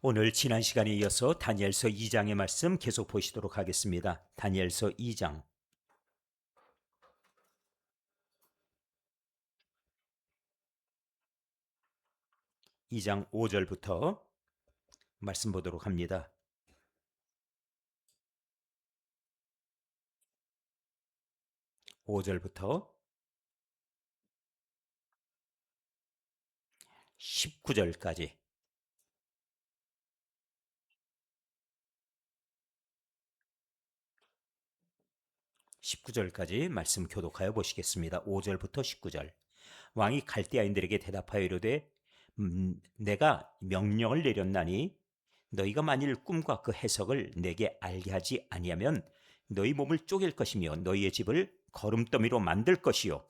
오늘 지난 시간에 이어서 다니엘서 2장의 말씀 계속 보시도록 하겠습니다. 다니엘서 2장 2장 5절부터 말씀 보도록 합니다. 5절부터 19절까지 19절까지 말씀 교독하여 보시겠습니다. 5절부터 19절. 왕이 갈대아인들에게 대답하여 이르되 내가 명령을 내렸나니 너희가 만일 꿈과 그 해석을 내게 알게 하지 아니하면 너희 몸을 쪼갤 것이며 너희의 집을 거름더미로 만들 것이요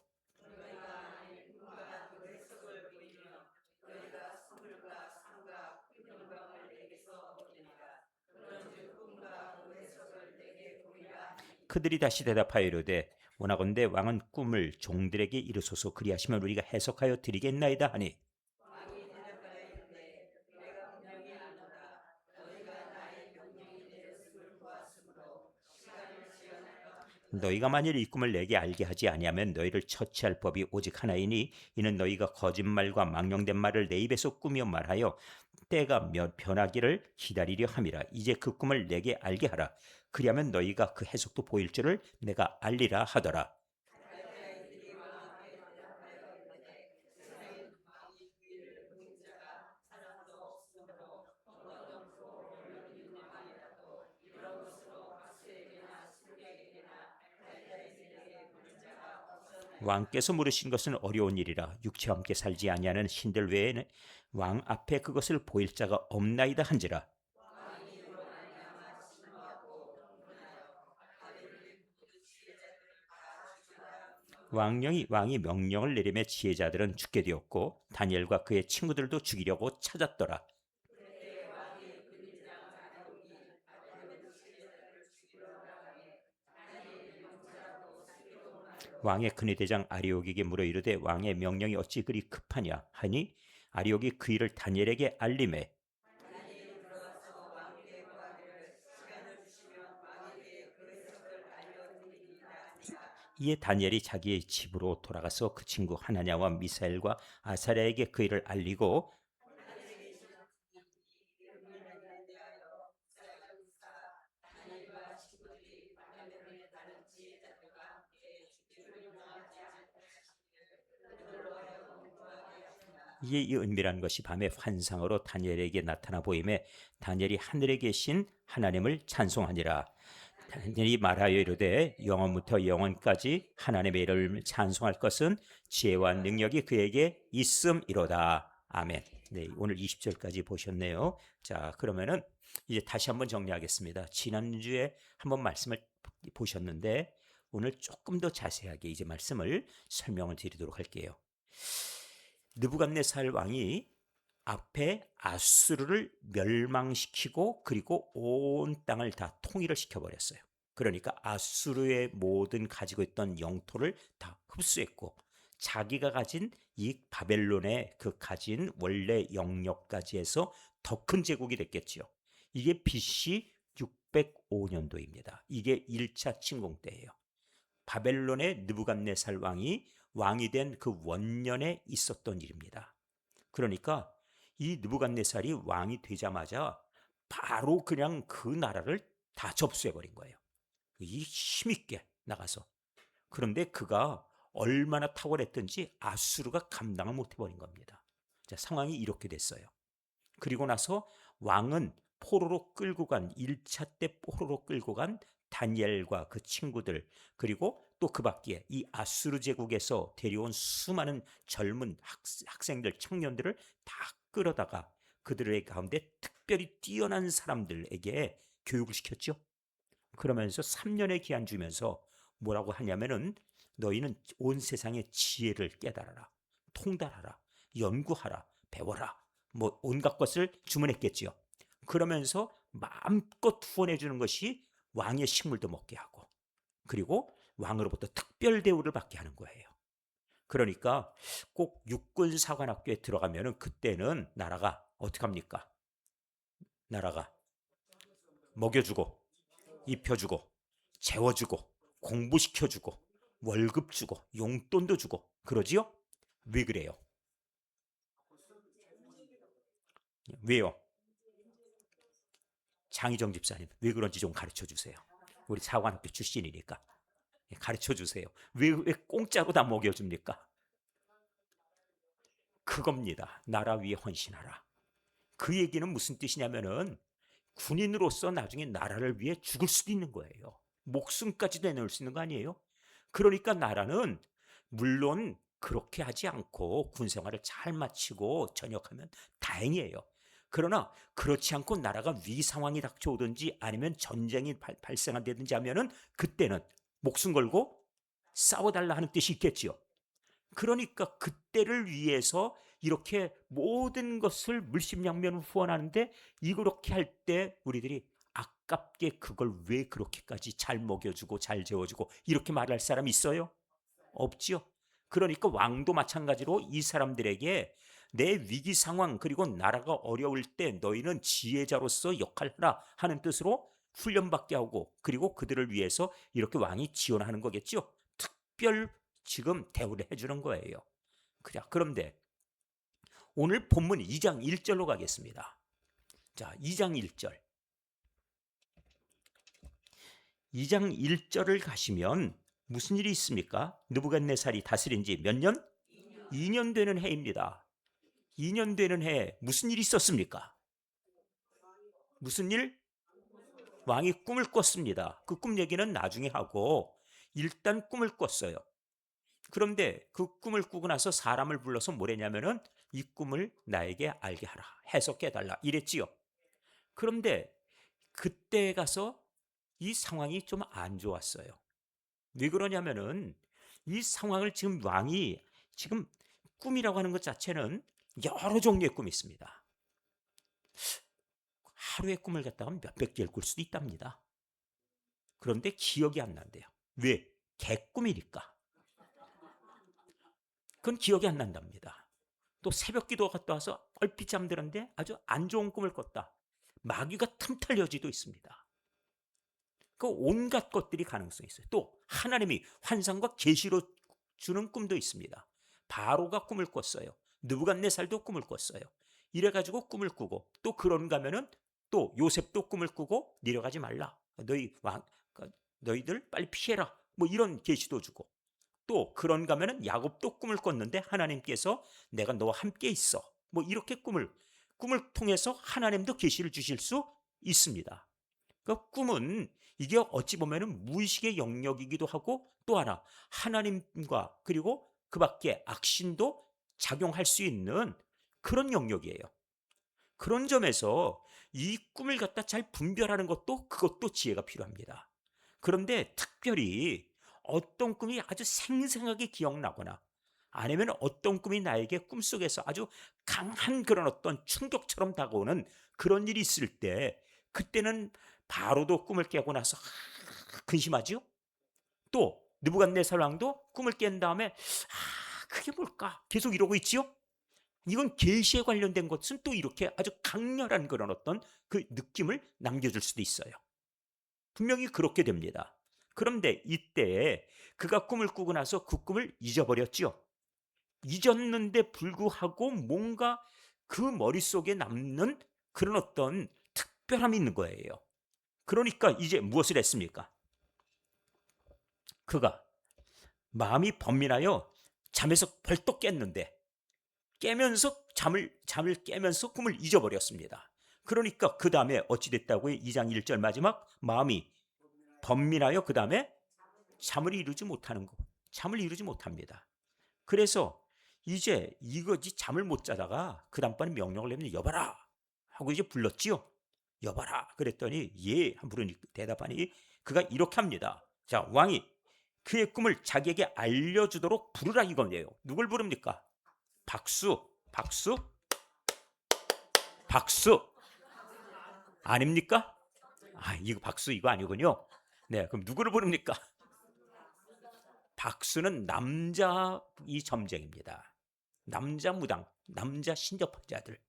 그들이 다시 대답하여 이르되 원하건대 왕은 꿈을 종들에게 이르소서 그리하시면 우리가 해석하여 드리겠나이다 하니 너희가 만일 이 꿈을 내게 알게 하지 아니하면 너희를 처치할 법이 오직 하나이니 이는 너희가 거짓말과 망령된 말을 내 입에서 꾸며 말하여 때가 변하기를 기다리려 함이라. 이제 그 꿈을 내게 알게 하라. 그리하면 너희가 그 해석도 보일 줄을 내가 알리라 하더라. 왕께서 물으신 것은 어려운 일이라 육체와 함께 살지 아니하는 신들 외에는 왕 앞에 그것을 보일 자가 없나이다 한지라. 왕이 명령을 내리매 지혜자들은 죽게 되었고 다니엘과 그의 친구들도 죽이려고 찾았더라. 왕의 근위 대장 아리옥에게 물어 이르되 왕의 명령이 어찌 그리 급하냐 하니 아리옥이 그 일을 다니엘에게 알림해 이에 다니엘이 자기의 집으로 돌아가서 그 친구 하나냐와 미사엘과 아사랴에게 그 일을 알리고 이에 이 은밀한 것이 밤의 환상으로 다니엘에게 나타나 보임에 다니엘이 하늘에 계신 하나님을 찬송하니라. 다니엘이 말하여 이르되 영원부터 영원까지 하나님의 이름을 찬송할 것은 지혜와 능력이 그에게 있음이로다. 아멘. 네, 오늘 20절까지 보셨네요. 자, 그러면은 이제 다시 한번 정리하겠습니다. 지난주에 한번 말씀을 보셨는데 오늘 조금 더 자세하게 이제 말씀을 설명을 드리도록 할게요. 느부갓네살 왕이 앞에 아수르를 멸망시키고 그리고 온 땅을 다 통일을 시켜버렸어요. 그러니까 아수르의 모든 가지고 있던 영토를 다 흡수했고 자기가 가진 이 바벨론의 그 가진 원래 영역까지 해서 더 큰 제국이 됐겠지요. 이게 BC 605년도입니다. 이게 1차 침공 때예요. 바벨론의 느부갓네살 왕이 된 그 원년에 있었던 일입니다. 그러니까 이 느부갓네살이 왕이 되자마자 바로 그냥 그 나라를 다 접수해 버린 거예요. 이 힘있게 나가서. 그런데 그가 얼마나 탁월했던지 아수르가 감당을 못 해버린 겁니다. 자, 상황이 이렇게 됐어요. 그리고 나서 왕은 포로로 끌고 간 1차 때 포로로 끌고 간 다니엘과 그 친구들 그리고 또 그 밖에 이 아수르 제국에서 데려온 수많은 젊은 학생들 청년들을 다 끌어다가 그들의 가운데 특별히 뛰어난 사람들에게 교육을 시켰죠. 그러면서 3년의 기한 주면서 뭐라고 하냐면은 너희는 온 세상의 지혜를 깨달아라, 통달하라, 연구하라, 배워라. 뭐 온갖 것을 주문했겠지요. 그러면서 마음껏 후원해 주는 것이 왕의 식물도 먹게 하고 그리고 왕으로부터 특별 대우를 받게 하는 거예요. 그러니까 꼭 육군 사관학교에 들어가면은 그때는 나라가 어떻게 합니까? 나라가 먹여주고 입혀주고 재워주고 공부시켜주고 월급 주고 용돈도 주고 그러지요? 왜 그래요? 왜요? 장희정 집사님 왜 그런지 좀 가르쳐 주세요. 우리 사관학교 출신이니까 가르쳐 주세요. 왜 공짜로 다 먹여줍니까? 그겁니다. 나라 위에 헌신하라. 그 얘기는 무슨 뜻이냐면은 군인으로서 나중에 나라를 위해 죽을 수도 있는 거예요. 목숨까지 내놓을 수 있는 거 아니에요? 그러니까 나라는 물론 그렇게 하지 않고 군 생활을 잘 마치고 전역하면 다행이에요. 그러나 그렇지 않고 나라가 위기 상황이 닥쳐오든지 아니면 전쟁이 발생한다든지 하면은 그때는 목숨 걸고 싸워달라 하는 뜻이 있겠지요. 그러니까 그때를 위해서 이렇게 모든 것을 물심양면을 후원하는데 이렇게 할 때 우리들이 아깝게 그걸 왜 그렇게까지 잘 먹여주고 잘 재워주고 이렇게 말할 사람이 있어요? 없지요. 그러니까 왕도 마찬가지로 이 사람들에게 내 위기 상황 그리고 나라가 어려울 때 너희는 지혜자로서 역할하라 하는 뜻으로 훈련받게 하고 그리고 그들을 위해서 이렇게 왕이 지원하는 거겠죠. 특별 지금 대우를 해주는 거예요. 자, 그런데 오늘 본문 2장 1절로 가겠습니다. 자, 2장 1절. 2장 1절을 가시면 무슨 일이 있습니까? 느부갓네살이 다스린 지 몇 년? 2년 되는 해입니다. 2년 되는 해에 무슨 일이 있었습니까? 무슨 일? 왕이 꿈을 꿨습니다. 그 꿈 얘기는 나중에 하고 일단 꿈을 꿨어요. 그런데 그 꿈을 꾸고 나서 사람을 불러서 뭐랬냐면은 이 꿈을 나에게 알게 하라. 해석해달라. 이랬지요. 그런데 그때 가서 이 상황이 좀 안 좋았어요. 왜 그러냐면은 이 상황을 지금 왕이 지금 꿈이라고 하는 것 자체는 여러 종류의 꿈이 있습니다. 하루의 꿈을 갖다가 몇백 개를 꿀 수도 있답니다. 그런데 기억이 안 난대요. 왜? 개꿈이니까. 그건 기억이 안 난답니다. 또 새벽 기도 갔다 와서 얼핏 잠들었는데 아주 안 좋은 꿈을 꿨다. 마귀가 틈탈 여지도 있습니다. 그 온갖 것들이 가능성이 있어요. 또 하나님이 환상과 계시로 주는 꿈도 있습니다. 바로가 꿈을 꿨어요. 느부갓네살도 꿈을 꿨어요. 이래가지고 꿈을 꾸고 또 그런가 하면은 또 요셉도 꿈을 꾸고 내려가지 말라. 너희들 빨리 피해라. 뭐 이런 계시도 주고 또 그런가 하면은 야곱도 꿈을 꿨는데 하나님께서 내가 너와 함께 있어. 뭐 이렇게 꿈을 통해서 하나님도 계시를 주실 수 있습니다. 그 꿈은 이게 어찌 보면은 무의식의 영역이기도 하고 또 하나 하나님과 그리고 그 밖에 악신도 작용할 수 있는 그런 영역이에요. 그런 점에서 이 꿈을 갖다 잘 분별하는 것도 그것도 지혜가 필요합니다. 그런데 특별히 어떤 꿈이 아주 생생하게 기억나거나 아니면 어떤 꿈이 나에게 꿈속에서 아주 강한 그런 어떤 충격처럼 다가오는 그런 일이 있을 때 그때는 바로도 꿈을 깨고 나서 근심하지요. 또 느부갓네살 왕도 꿈을 깬 다음에 그게 뭘까 계속 이러고 있지요. 이건 계시에 관련된 것은 또 이렇게 아주 강렬한 그런 어떤 그 느낌을 남겨줄 수도 있어요. 분명히 그렇게 됩니다. 그런데 이때 그가 꿈을 꾸고 나서 그 꿈을 잊어버렸지요. 잊었는데 불구하고 뭔가 그 머릿속에 남는 그런 어떤 특별함이 있는 거예요. 그러니까 이제 무엇을 했습니까? 그가 마음이 번민하여 잠에서 벌떡 깼는데 깨면서 잠을 깨면서 꿈을 잊어버렸습니다. 그러니까 그 다음에 어찌 됐다고요? 2장 1절 마지막 마음이 번민하여 그 다음에 잠을 이루지 못하는 거. 잠을 이루지 못합니다. 그래서 이제 이거지 잠을 못 자다가 그 다음번에 명령을 내면 여봐라 하고 이제 불렀지요. 여봐라 그랬더니 예 한 부르니 대답하니 그가 이렇게 합니다. 자 왕이 그의 꿈을 자기에게 알려주도록 부르라 이거예요. 누굴 부릅니까? 박수 박수 박수 아닙니까? 이거 박수 이거 아니군요. 네 그럼 누구를 부릅니까? 박수는 남자 이 점쟁입니다. 남자 무당 남자 신접자들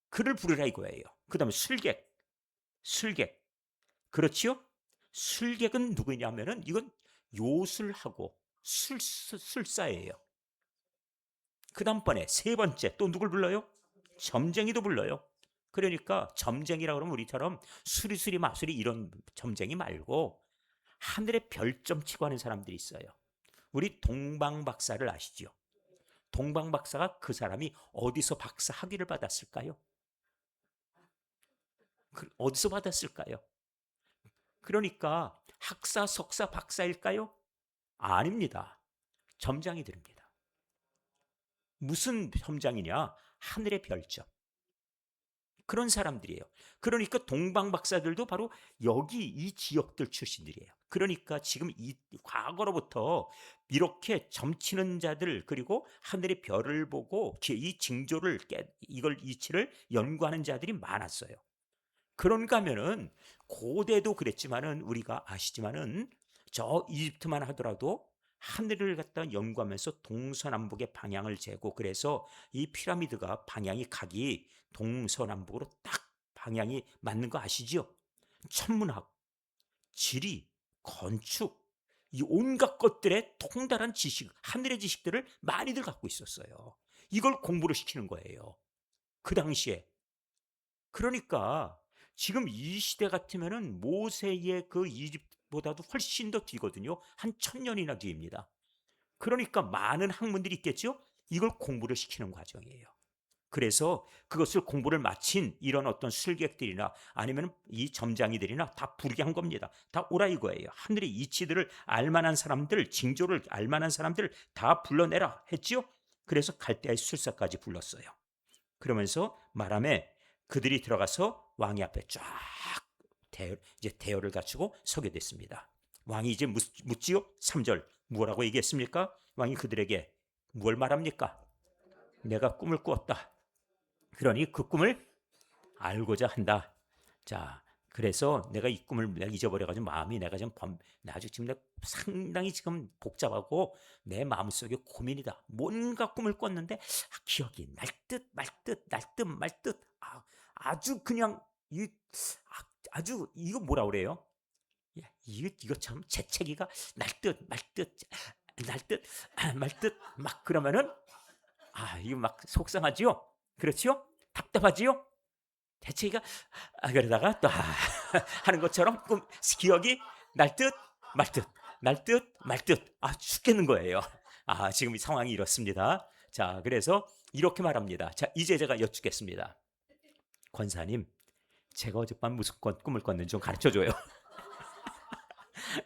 그를 부르라 이거예요. 그 다음에 술객, 술객. 그렇지요? 술객은 누구냐면은 이건 요술하고 술사예요. 그 다음번에 세 번째 또 누굴 불러요? 점쟁이도 불러요. 그러니까 점쟁이라 그러면 우리처럼 수리수리 마수리 이런 점쟁이 말고 하늘에 별점 치고 하는 사람들이 있어요. 우리 동방박사를 아시죠? 동방박사가 그 사람이 어디서 박사 학위를 받았을까요? 어디서 받았을까요? 그러니까 학사, 석사, 박사일까요? 아닙니다. 점장이들입니다. 무슨 점장이냐? 하늘의 별점. 그런 사람들이에요. 그러니까 동방박사들도 바로 여기 이 지역들 출신들이에요. 그러니까 지금 이 과거로부터 이렇게 점치는 자들 그리고 하늘의 별을 보고 이 징조를 이걸 이치를 연구하는 자들이 많았어요. 그런가 하면은 고대도 그랬지만은 우리가 아시지만은 저 이집트만 하더라도 하늘을 갖다 연구하면서 동서남북의 방향을 재고 그래서 이 피라미드가 방향이 각이 동서남북으로 딱 방향이 맞는 거 아시죠? 천문학, 지리, 건축 이 온갖 것들의 통달한 지식, 하늘의 지식들을 많이들 갖고 있었어요. 이걸 공부를 시키는 거예요. 그 당시에. 그러니까 지금 이 시대 같으면은 모세의 그 이집트보다도 훨씬 더 뒤거든요. 한 1000년이나 뒤입니다. 그러니까 많은 학문들이 있겠죠. 이걸 공부를 시키는 과정이에요. 그래서 그것을 공부를 마친 이런 어떤 술객들이나 아니면 이 점장이들이나 다 부르게 한 겁니다. 다 오라 이거예요. 하늘의 이치들을 알만한 사람들, 징조를 알만한 사람들 다 불러내라 했지요. 그래서 갈대아의 술사까지 불렀어요. 그러면서 말하며 그들이 들어가서 왕이 앞에 쫙 이제 대열을 갖추고 서게 됐습니다. 왕이 이제 묻지요. 3절 뭐라고 얘기했습니까? 왕이 그들에게 뭘 말합니까? 내가 꿈을 꾸었다. 그러니 그 꿈을 알고자 한다. 자, 그래서 내가 이 꿈을 내가 잊어버려가지고 마음이 내가 아주 지금 내가 상당히 지금 복잡하고 내 마음속에 고민이다. 뭔가 꿈을 꿨는데 기억이 날 듯 말 듯 날 듯 말 듯. 아주 그냥 아주 이거 뭐라 그래요? 이거 참 재채기가 날 듯 말 듯 날 듯 말 듯 막 그러면은 이거 막 속상하지요? 그렇지요? 답답하지요? 대체기가 그러다가 또 하는 것처럼 기억이 날 듯 말 듯 날 듯 말 듯 죽겠는 거예요. 지금 이 상황이 이렇습니다. 자, 그래서 이렇게 말합니다. 자, 이제 제가 여쭙겠습니다. 권사님, 제가 어젯밤 무슨 꿈을 꿨는지 좀 가르쳐 줘요.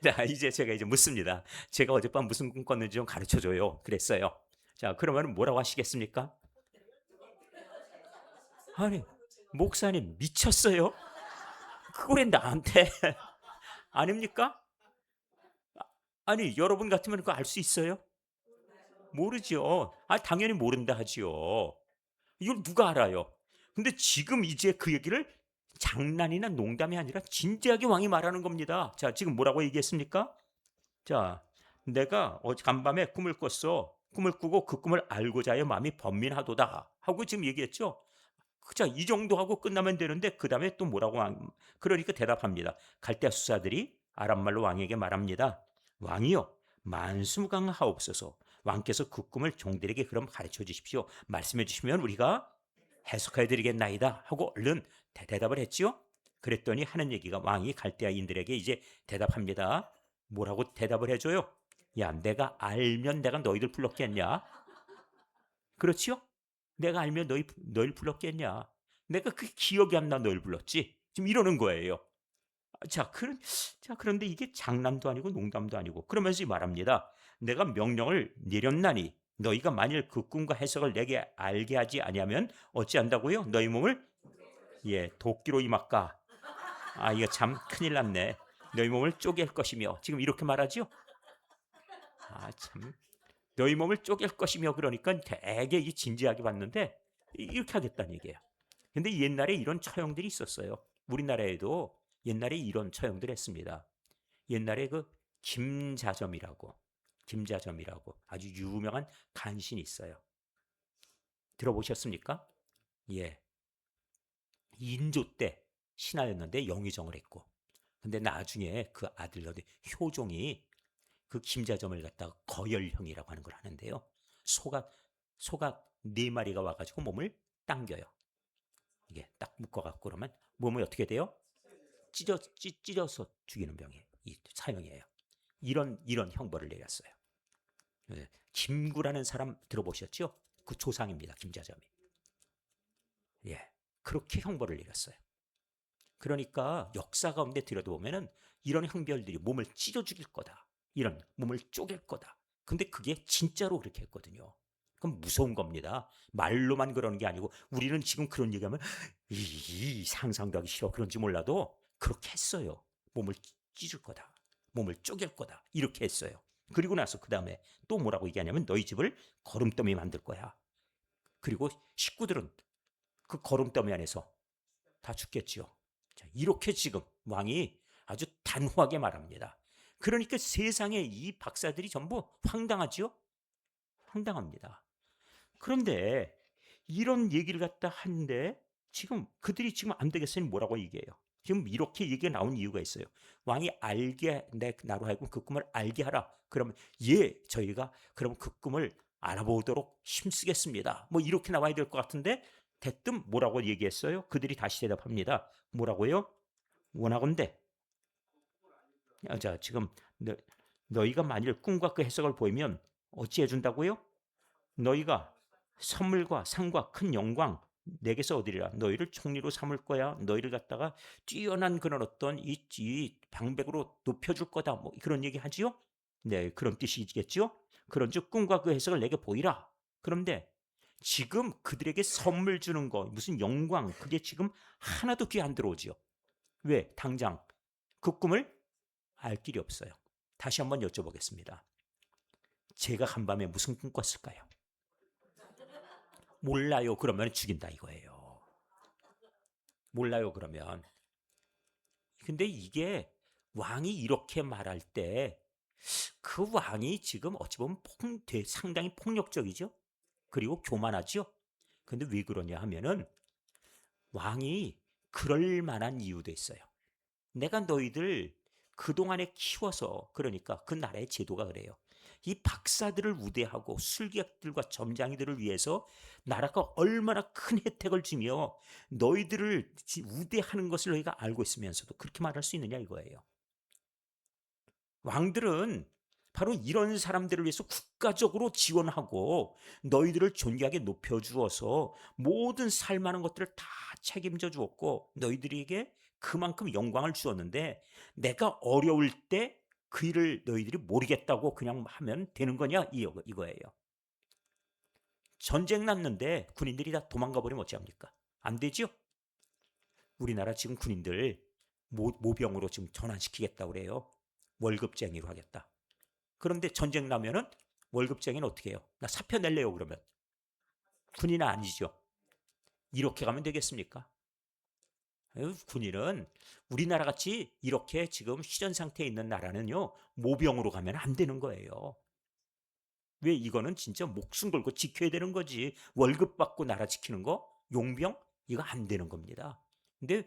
자, 이제 제가 묻습니다. 제가 어젯밤 무슨 꿈 꿨는지 좀 가르쳐 줘요. 그랬어요. 자, 그러면 뭐라고 하시겠습니까? 아니, 목사님 미쳤어요? 그걸 나한테 아닙니까? 아니, 여러분 같으면 그거 알 수 있어요? 모르죠. 당연히 모른다 하지요. 이걸 누가 알아요? 근데 지금 이제 그 얘기를 장난이나 농담이 아니라 진지하게 왕이 말하는 겁니다. 자, 지금 뭐라고 얘기했습니까? 자, 내가 간밤에 꿈을 꿨어. 꿈을 꾸고 그 꿈을 알고자 하여 마음이 번민하도다 하고 지금 얘기했죠. 자, 이 정도 하고 끝나면 되는데 그 다음에 또 뭐라고 그러니까 대답합니다. 갈대아 수사들이 아람말로 왕에게 말합니다. 왕이요, 만수무강하옵소서. 왕께서 그 꿈을 종들에게 그럼 가르쳐 주십시오. 말씀해 주시면 우리가 해석해 드리겠나이다 하고 얼른 대답을 했지요. 그랬더니 하는 얘기가 왕이 갈대아인들에게 이제 대답합니다. 뭐라고 대답을 해줘요? 야, 내가 알면 내가 너희들 불렀겠냐? 그렇지요? 내가 알면 너희를 불렀겠냐? 내가 그 기억이 안 나 너희를 불렀지? 지금 이러는 거예요. 그런데 이게 장난도 아니고 농담도 아니고 그러면서 말합니다. 내가 명령을 내렸나니 너희가 만일 그 꿈과 해석을 내게 알게 하지 아니하면 어찌한다고요? 너희 몸을 도끼로 이막가. 이거 참 큰일 났네. 너희 몸을 쪼갤 것이며 지금 이렇게 말하지요? 참. 너희 몸을 쪼갤 것이며 그러니까 되게 진지하게 봤는데 이렇게 하겠다는 얘기예요. 근데 옛날에 이런 처형들이 있었어요. 우리나라에도 옛날에 이런 처형들 했습니다. 옛날에 그 김자점이라고 아주 유명한 간신이 있어요. 들어보셨습니까? 예. 인조 때 신하였는데 영의정을 했고, 근데 나중에 그 아들 효종이 그 김자점을 갖다가 거열형이라고 하는 걸 하는데요. 소가 네 마리가 와가지고 몸을 당겨요. 이게 딱 묶어갖고 그러면 몸이 어떻게 돼요? 찢어서 죽이는 병이에요. 이 사형이에요. 이런 형벌을 내렸어요. 김구라는 사람 들어보셨죠? 그 조상입니다. 김자점이. 예, 그렇게 형벌을 내렸어요. 그러니까 역사 가운데 들여다보면은 이런 형벌들이 몸을 찢어 죽일 거다. 이런 몸을 쪼갤 거다. 근데 그게 진짜로 그렇게 했거든요. 그럼 무서운 겁니다. 말로만 그러는 게 아니고 우리는 지금 그런 얘기하면 상상도 하기 싫어 그런지 몰라도 그렇게 했어요. 몸을 찢을 거다. 몸을 쪼갤 거다. 이렇게 했어요. 그리고 나서 그 다음에 또 뭐라고 얘기하냐면 너희 집을 거름더미 만들 거야. 그리고 식구들은 그 거름더미 안에서 다 죽겠지요. 자, 이렇게 지금 왕이 아주 단호하게 말합니다. 그러니까 세상에 이 박사들이 전부 황당하지요? 황당합니다. 그런데 이런 얘기를 갖다 하는데 지금 그들이 지금 안 되겠으니 뭐라고 얘기해요? 지금 이렇게 얘기가 나온 이유가 있어요. 왕이 알게 나로 하여금 그 꿈을 알게 하라. 그러면 예, 저희가 그럼 그 꿈을 알아보도록 힘쓰겠습니다. 뭐 이렇게 나와야 될 것 같은데 대뜸 뭐라고 얘기했어요? 그들이 다시 대답합니다. 뭐라고요? 원하건대. 자, 지금 너희가 만일 꿈과 그 해석을 보이면 어찌해 준다고요? 너희가 선물과 상과 큰 영광 내게서 얻으리라. 너희를 총리로 삼을 거야. 너희를 갖다가 뛰어난 그런 어떤 이 방백으로 높여줄 거다. 뭐 그런 얘기 하지요? 네, 그런 뜻이겠지요? 그런즉 꿈과 그 해석을 내게 보이라. 그런데 지금 그들에게 선물 주는 거, 무슨 영광, 그게 지금 하나도 귀에 안 들어오지요. 왜? 당장 그 꿈을 알 길이 없어요. 다시 한번 여쭤보겠습니다. 제가 한밤에 무슨 꿈 꿨을까요? 몰라요. 그러면 죽인다 이거예요. 몰라요. 그러면. 근데 이게 왕이 이렇게 말할 때 그 왕이 지금 어찌 보면 상당히 폭력적이죠. 그리고 교만하죠. 근데 왜 그러냐 하면은 왕이 그럴 만한 이유도 있어요. 내가 너희들 그동안에 키워서 그러니까 그 나라의 제도가 그래요. 이 박사들을 우대하고 술객들과 점장이들을 위해서 나라가 얼마나 큰 혜택을 주며 너희들을 우대하는 것을 너희가 알고 있으면서도 그렇게 말할 수 있느냐 이거예요. 왕들은 바로 이런 사람들을 위해서 국가적으로 지원하고 너희들을 존귀하게 높여주어서 모든 살만한 것들을 다 책임져 주었고 너희들에게 그만큼 영광을 주었는데 내가 어려울 때 그 일을 너희들이 모르겠다고 그냥 하면 되는 거냐 이거예요. 전쟁 났는데 군인들이 다 도망가 버리면 어찌합니까? 안 되죠? 우리나라 지금 군인들 모병으로 지금 전환시키겠다고 그래요. 월급쟁이로 하겠다. 그런데 전쟁 나면은 월급쟁이는 어떻게 해요? 나 사표 낼래요 그러면. 군인은 아니죠. 이렇게 가면 되겠습니까? 군인은 우리나라 같이 이렇게 지금 휴전 상태에 있는 나라는요 모병으로 가면 안 되는 거예요. 왜? 이거는 진짜 목숨 걸고 지켜야 되는 거지. 월급 받고 나라 지키는 거 용병 이거 안 되는 겁니다. 근데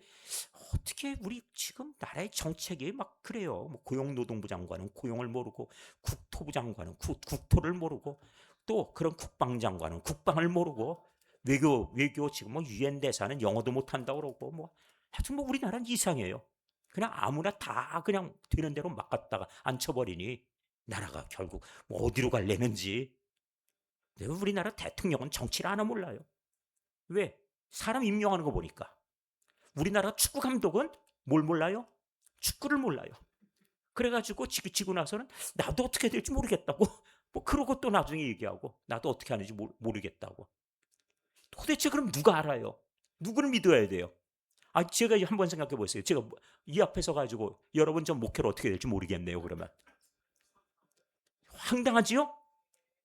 어떻게 우리 지금 나라의 정책이 막 그래요. 뭐 고용노동부 장관은 고용을 모르고 국토부 장관은 국토를 모르고 또 그런 국방장관은 국방을 모르고 외교 지금 뭐 유엔 대사는 영어도 못한다고 그러고 뭐 하여튼 뭐 우리나라는 이상해요. 그냥 아무나 다 그냥 되는 대로 막 갖다가 앉혀버리니 나라가 결국 뭐 어디로 갈래는지. 우리나라 대통령은 정치를 하나 몰라요. 왜? 사람 임명하는 거 보니까. 우리나라 축구 감독은 뭘 몰라요? 축구를 몰라요. 그래가지고 지고 나서는 나도 어떻게 될지 모르겠다고. 뭐 그러고 또 나중에 얘기하고 나도 어떻게 하는지 모르겠다고. 도대체 그럼 누가 알아요? 누구를 믿어야 돼요? 제가 한번 생각해 보세요. 제가 이 앞에 서 가지고 여러분 전 목회를 어떻게 될지 모르겠네요. 그러면 황당하지요?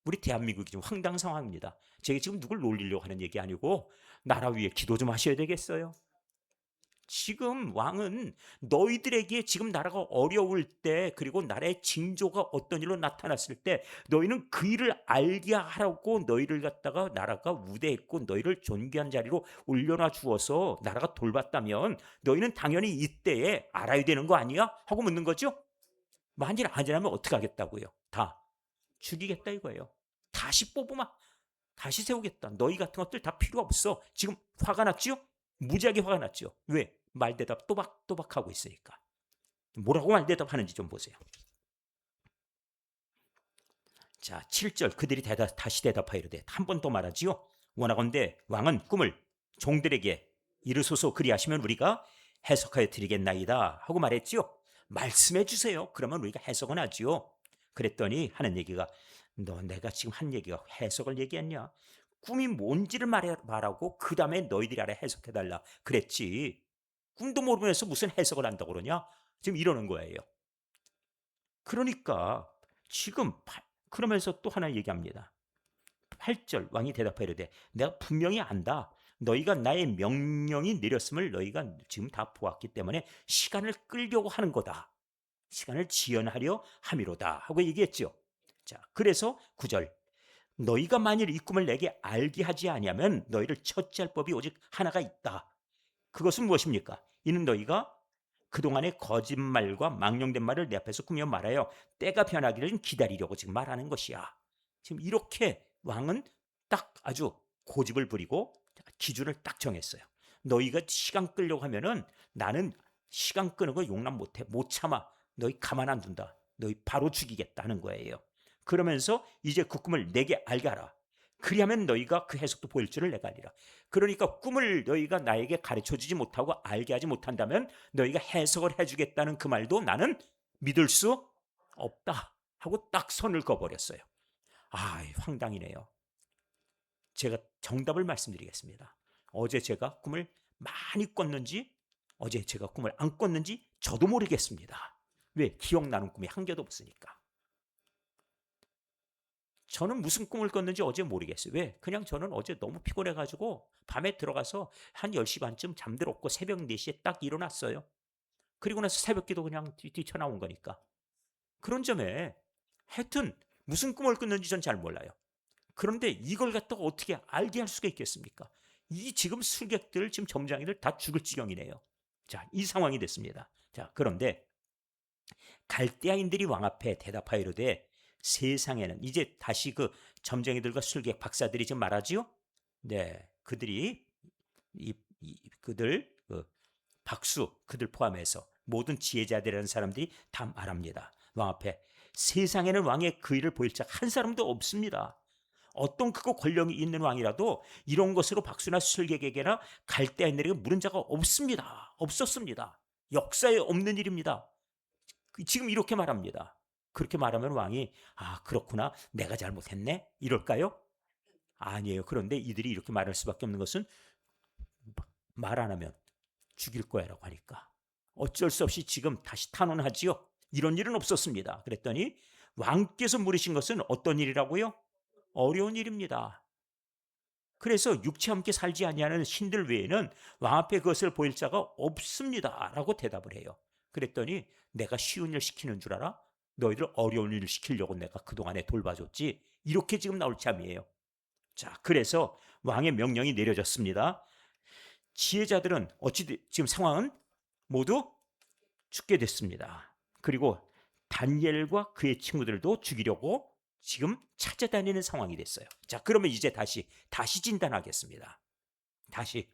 우리 대한민국이 지금 황당 상황입니다. 제가 지금 누굴 놀리려고 하는 얘기 아니고 나라 위해 기도 좀 하셔야 되겠어요. 지금 왕은 너희들에게 지금 나라가 어려울 때, 그리고 나라의 징조가 어떤 일로 나타났을 때 너희는 그 일을 알게 하라고 너희를 갖다가 나라가 우대했고 너희를 존귀한 자리로 올려놔 주어서 나라가 돌봤다면 너희는 당연히 이때에 알아야 되는 거 아니야? 하고 묻는 거죠. 만일 아니라면 어떻게 하겠다고요? 다 죽이겠다 이거예요. 다시 뽑으마, 다시 세우겠다. 너희 같은 것들 다 필요 없어. 지금 화가 났죠? 무지하게 화가 났죠. 왜? 말대답 또박또박 하고 있으니까. 뭐라고 말대답 하는지 좀 보세요. 자, 7절 그들이 다시 대답하여 이르되 한 번 더 말하지요. 원하건대 왕은 꿈을 종들에게 이르소서, 그리하시면 우리가 해석하여 드리겠나이다 하고 말했지요. 말씀해 주세요. 그러면 우리가 해석은 하지요. 그랬더니 하는 얘기가, 너 내가 지금 한 얘기가 해석을 얘기했냐? 꿈이 뭔지를 말하고 그 다음에 너희들이 알아 해석해달라 그랬지. 꿈도 모르면서 무슨 해석을 한다고 그러냐? 지금 이러는 거예요. 그러니까 지금 그러면서 또 하나 얘기합니다. 8절 왕이 대답하여 이르되 내가 분명히 안다. 너희가 나의 명령이 내렸음을 너희가 지금 다 보았기 때문에 시간을 끌려고 하는 거다. 시간을 지연하려 함이로다 하고 얘기했죠. 자, 그래서 9절 너희가 만일 이 꿈을 내게 알게 하지 아니하면 너희를 처치할 법이 오직 하나가 있다. 그것은 무엇입니까? 이는 너희가 그동안의 거짓말과 망령된 말을 내 앞에서 꾸며 말하여 때가 변하기를 기다리려고 지금 말하는 것이야. 지금 이렇게 왕은 딱 아주 고집을 부리고 기준을 딱 정했어요. 너희가 시간 끌려고 하면은 나는 시간 끄는 거 용납 못해. 못 참아. 너희 가만 안 둔다. 너희 바로 죽이겠다는 거예요. 그러면서 이제 그 꿈을 내게 알게 하라. 그리하면 너희가 그 해석도 보일 줄을 내가 알리라. 그러니까 꿈을 너희가 나에게 가르쳐주지 못하고 알게 하지 못한다면 너희가 해석을 해주겠다는 그 말도 나는 믿을 수 없다 하고 딱 선을 그어버렸어요. 아, 황당이네요. 제가 정답을 말씀드리겠습니다. 어제 제가 꿈을 많이 꿨는지 어제 제가 꿈을 안 꿨는지 저도 모르겠습니다. 왜? 기억나는 꿈이 한 개도 없으니까. 저는 무슨 꿈을 꿨는지 어제 모르겠어요. 왜? 그냥 저는 어제 너무 피곤해가지고 밤에 들어가서 한 10시 반쯤 잠들었고 새벽 4시에 딱 일어났어요. 그리고 나서 새벽기도 그냥 뛰쳐나온 거니까. 그런 점에 하여튼 무슨 꿈을 꿨는지 전 잘 몰라요. 그런데 이걸 갖다가 어떻게 알게 할 수가 있겠습니까? 이 지금 술객들, 지금 점장이들 다 죽을 지경이네요. 자, 이 상황이 됐습니다. 자, 그런데 갈대아인들이 왕 앞에 대답하여 이르되 세상에는 이제 다시 그 점쟁이들과 술객 박사들이 지금 말하지요. 네, 그들이 그들 박수 그들 포함해서 모든 지혜자들이라는 사람들이 다 말합니다. 왕 앞에 세상에는 왕의 그 일을 보일 자 한 사람도 없습니다. 어떤 크고 권력이 있는 왕이라도 이런 것으로 박수나 술객에게나 갈대아인들에게 물은 자가 없습니다. 없었습니다. 역사에 없는 일입니다. 지금 이렇게 말합니다. 그렇게 말하면 왕이 아 그렇구나 내가 잘못했네 이럴까요? 아니에요. 그런데 이들이 이렇게 말할 수밖에 없는 것은 말 안 하면 죽일 거야라고 하니까 어쩔 수 없이 지금 다시 탄원하지요. 이런 일은 없었습니다. 그랬더니 왕께서 물으신 것은 어떤 일이라고요? 어려운 일입니다. 그래서 육체 함께 살지 아니하는 신들 외에는 왕 앞에 그것을 보일 자가 없습니다 라고 대답을 해요. 그랬더니 내가 쉬운 일 시키는 줄 알아? 너희들 어려운 일을 시키려고 내가 그동안에 돌봐줬지. 이렇게 지금 나올 참이에요. 자, 그래서 왕의 명령이 내려졌습니다. 지혜자들은 지금 상황은 모두 죽게 됐습니다. 그리고 다니엘과 그의 친구들도 죽이려고 지금 찾아다니는 상황이 됐어요. 자, 그러면 이제 다시 진단하겠습니다. 다시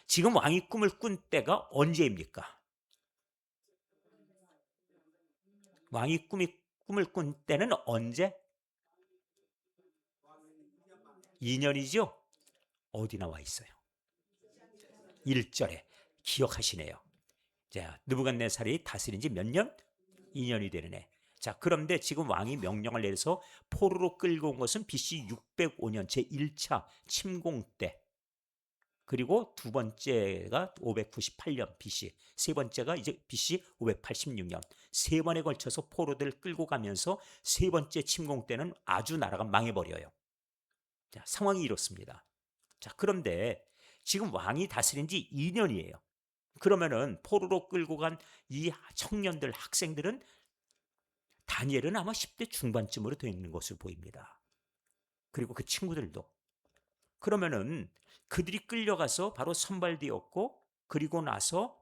지금 왕이 꿈을 꾼 때가 언제입니까? 왕이 꿈을 꾼 때는 언제? 2년이죠? 어디 나와 있어요? 1절에 기억하시네요. 자, 느부갓네살이 다스린 지 몇 년? 2년이 되는 해. 자, 그런데 지금 왕이 명령을 내려서 포로로 끌고 온 것은 BC 605년 제1차 침공 때. 그리고 두 번째가 598년 BC, 세 번째가 이제 BC 586년. 세 번에 걸쳐서 포로들을 끌고 가면서 세 번째 침공 때는 아주 나라가 망해버려요. 자, 상황이 이렇습니다. 자, 그런데 지금 왕이 다스린 지 2년이에요. 그러면은 포로로 끌고 간 이 청년들, 학생들은 다니엘은 아마 10대 중반쯤으로 되어 있는 것으로 보입니다. 그리고 그 친구들도. 그러면은 그들이 끌려가서 바로 선발되었고, 그리고 나서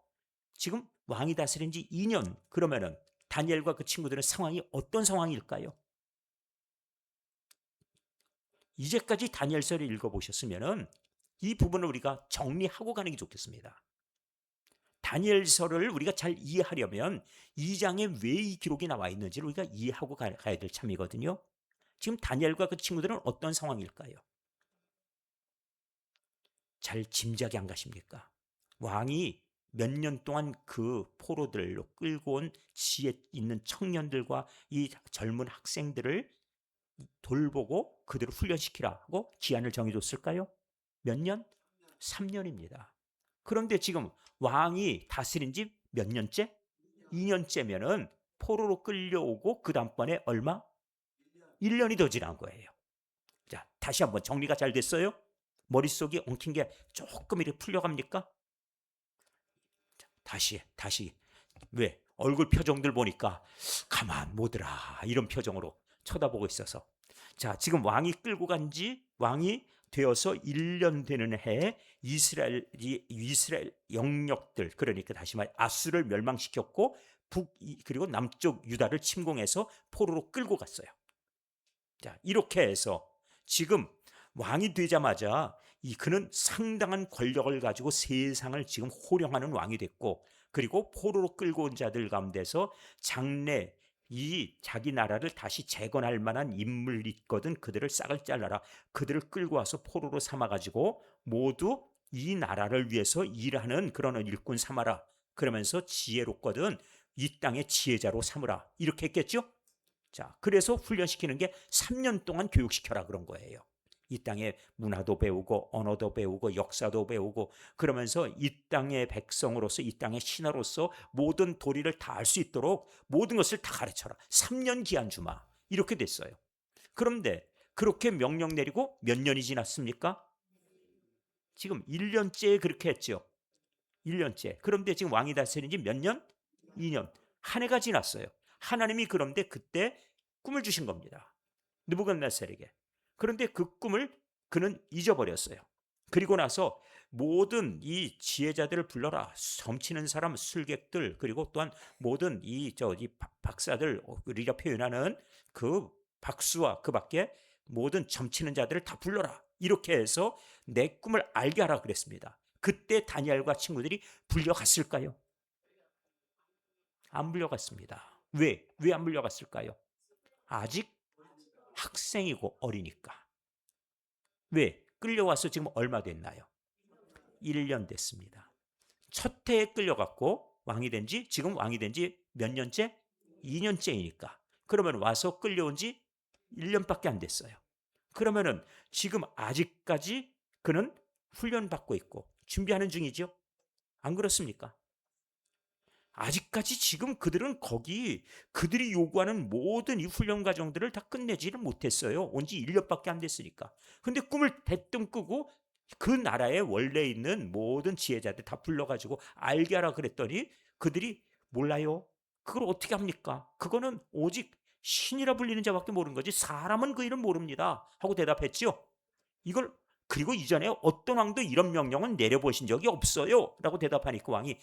지금 왕이 다스린 지 2년, 그러면은 다니엘과 그 친구들의 상황이 어떤 상황일까요? 이제까지 다니엘서를 읽어보셨으면은 이 부분을 우리가 정리하고 가는 게 좋겠습니다. 다니엘서를 우리가 잘 이해하려면 2장에 왜 이 기록이 나와 있는지를 우리가 이해하고 가야 될 참이거든요. 지금 다니엘과 그 친구들은 어떤 상황일까요? 잘 짐작이 안 가십니까? 왕이 몇 년 동안 그 포로들로 끌고 온 지혜 있는 청년들과 이 젊은 학생들을 돌보고 그들을 훈련시키라고 기한을 정해줬을까요? 몇 년? 3년입니다. 그런데 지금 왕이 다스린 지 몇 년째? 2년째면은 포로로 끌려오고 그 다음번에 얼마? 1년이 더 지난 거예요. 자, 다시 한번 정리가 잘 됐어요? 머릿속이 엉킨 게 조금 이렇게 풀려갑니까? 다시. 왜? 얼굴 표정들 보니까 가만 못들아 이런 표정으로 쳐다보고 있어서. 자, 지금 왕이 끌고 왕이 되어서 1년 되는 해에 이스라엘 영역들, 그러니까 다시 말해 아수를 멸망시켰고 그리고 남쪽 유다를 침공해서 포로로 끌고 갔어요. 자, 이렇게 해서 지금 왕이 되자마자 그는 상당한 권력을 가지고 세상을 지금 호령하는 왕이 됐고, 그리고 포로로 끌고 온 자들 가운데서 장래 자기 나라를 다시 재건할 만한 인물이 있거든 그들을 싹을 잘라라. 그들을 끌고 와서 포로로 삼아가지고 모두 이 나라를 위해서 일하는 그런 일꾼 삼아라. 그러면서 지혜롭거든 이 땅의 지혜자로 삼으라. 이렇게 했겠죠? 자, 그래서 훈련시키는 게 3년 동안 교육시켜라 그런 거예요. 이 땅의 문화도 배우고 언어도 배우고 역사도 배우고, 그러면서 이 땅의 백성으로서 이 땅의 신하로서 모든 도리를 다 알 수 있도록 모든 것을 다 가르쳐라. 3년 기한 주마. 이렇게 됐어요. 그런데 그렇게 명령 내리고 몇 년이 지났습니까? 지금 1년째 그렇게 했죠. 1년째. 그런데 지금 왕이 다스린 지 몇 년? 2년. 한 해가 지났어요. 하나님이 그런데 그때 꿈을 주신 겁니다. 느부갓네살에게. 그런데 그 꿈을 그는 잊어버렸어요. 그리고 나서 모든 이 지혜자들을 불러라. 점치는 사람, 술객들, 그리고 또한 모든 이 박사들, 우리가 표현하는 그 박수와 그 밖에 모든 점치는 자들을 다 불러라. 이렇게 해서 내 꿈을 알게 하라 그랬습니다. 그때 다니엘과 친구들이 불려갔을까요? 안 불려갔습니다. 왜 안 불려갔을까요? 아직 학생이고 어리니까. 왜? 끌려와서 지금 얼마 됐나요? 1년 됐습니다. 첫 해에 끌려갔고 지금 왕이 된 지 몇 년째? 2년째이니까. 그러면 와서 끌려온 지 1년밖에 안 됐어요. 그러면은 지금 아직까지 그는 훈련받고 있고 준비하는 중이죠. 안 그렇습니까? 아직까지 지금 그들은 그들이 요구하는 모든 이 훈련 과정들을 다 끝내지를 못했어요. 온 지 1년밖에 안 됐으니까. 근데 꿈을 대뜸 끄고 그 나라에 원래 있는 모든 지혜자들 다 불러가지고 알게 하라 그랬더니 그들이 몰라요. 그걸 어떻게 합니까? 그거는 오직 신이라 불리는 자밖에 모르는 거지 사람은 그 일을 모릅니다. 하고 대답했죠. 이걸 그리고 이전에 어떤 왕도 이런 명령은 내려보신 적이 없어요. 라고 대답하니까 왕이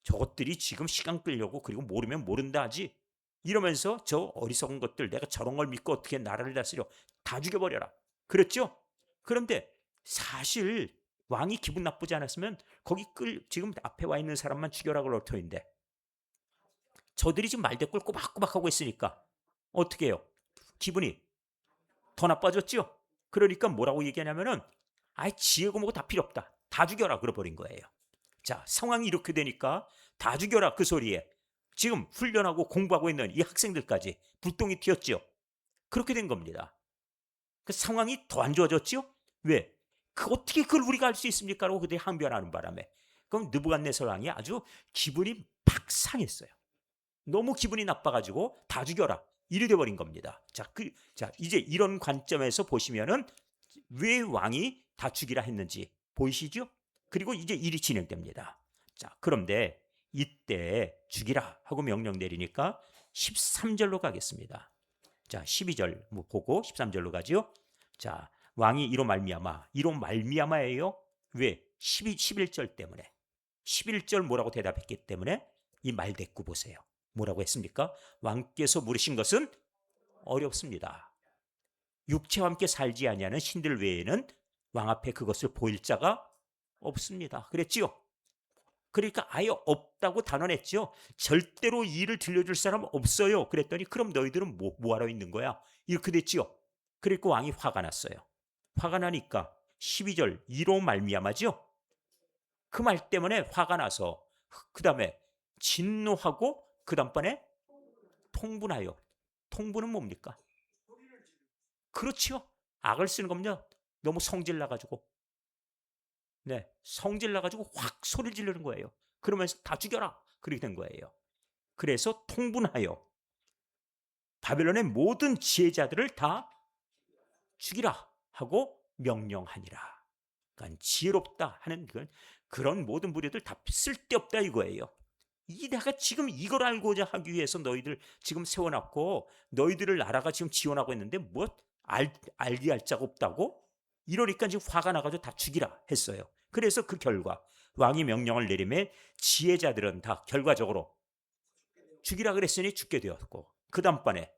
저것들이 지금 시간 끌려고 그리고 모르면 모른다 하지 이러면서 저 어리석은 것들 내가 저런 걸 믿고 어떻게 나라를 다스려 다 죽여버려라 그랬죠. 그런데 사실 왕이 기분 나쁘지 않았으면 지금 앞에 와 있는 사람만 죽여라 그럴 터인데 저들이 지금 말대꾸를 꼬박꼬박 하고 있으니까 어떻게 해요? 기분이 더 나빠졌죠. 그러니까 뭐라고 얘기하냐면은 아이 지혜고 뭐고 다 필요 없다 다 죽여라 그래버린 거예요. 자, 상황이 이렇게 되니까 다 죽여라 그 소리에 지금 훈련하고 공부하고 있는 이 학생들까지 불똥이 튀었죠. 그렇게 된 겁니다. 그 상황이 더 안 좋아졌죠. 왜? 어떻게 그걸 우리가 알 수 있습니까? 라고 그들이 항변하는 바람에 그럼 느부갓네살 왕이 아주 기분이 팍 상했어요. 너무 기분이 나빠가지고 다 죽여라 이래 돼버린 겁니다. 자, 이제 이런 관점에서 보시면은 왜 왕이 다 죽이라 했는지 보이시죠? 그리고 이제 일이 진행됩니다. 자, 그런데 이때 죽이라 하고 명령 내리니까 13절로 가겠습니다. 자, 12절 뭐 보고 13절로 가죠. 자, 왕이 이로 말미암아예요. 왜? 11절 때문에. 11절 뭐라고 대답했기 때문에 이 말대꾸 보세요. 뭐라고 했습니까? 왕께서 물으신 것은 어렵습니다. 육체와 함께 살지 아니하는 신들 외에는 왕 앞에 그것을 보일 자가 없습니다. 그랬지요? 그러니까 아예 없다고 단언했죠. 절대로 이 일을 들려줄 사람 없어요. 그랬더니 그럼 너희들은 뭐하러 있는 거야? 이렇게 됐지요. 그리고 왕이 화가 났어요. 화가 나니까 12절 이로 말미암아죠. 그 말 때문에 화가 나서 그 다음에 진노하고 그 다음번에 통분하여. 통분은 뭡니까? 그렇죠. 악을 쓰는 겁니다. 너무 성질 나가지고. 네, 성질 나가지고 확 소리를 지르는 거예요. 그러면서 다 죽여라. 그렇게 된 거예요. 그래서 통분하여 바벨론의 모든 지혜자들을 다 죽이라 하고 명령하니라. 그러니까 지혜롭다 하는 그런 모든 무리들 다 쓸데없다 이거예요. 내가 지금 이걸 알고자 하기 위해서 너희들 지금 세워놨고 너희들을 나라가 지금 지원하고 있는데 뭐 알기 알 자가 없다고? 이러니까 지금 화가 나가지고 다 죽이라 했어요. 그래서 그 결과 왕이 명령을 내리매 지혜자들은 다 결과적으로 죽이라 그랬으니 죽게 되었고 그 다음번에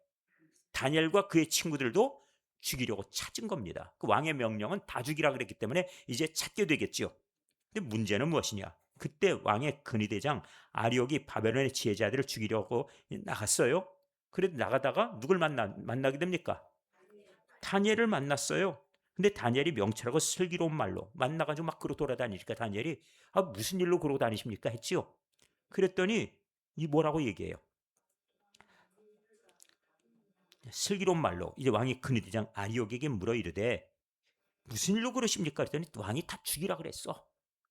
다니엘과 그의 친구들도 죽이려고 찾은 겁니다. 그 왕의 명령은 다 죽이라 그랬기 때문에 이제 찾게 되겠죠. 근데 문제는 무엇이냐? 그때 왕의 근위대장 아리옥이 바벨론의 지혜자들을 죽이려고 나갔어요. 그래도 나가다가 누굴 만나게 됩니까? 다니엘을 만났어요. 근데 다니엘이 명철하고 슬기로운 말로 만나가지고 막 그러고 돌아다니니까 다니엘이 무슨 일로 그러고 다니십니까? 했지요. 그랬더니 이 뭐라고 얘기해요? 슬기로운 말로 이제 왕이 근위대장 아리옥에게 물어 이르되 무슨 일로 그러십니까? 그랬더니 왕이 다 죽이라 그랬어.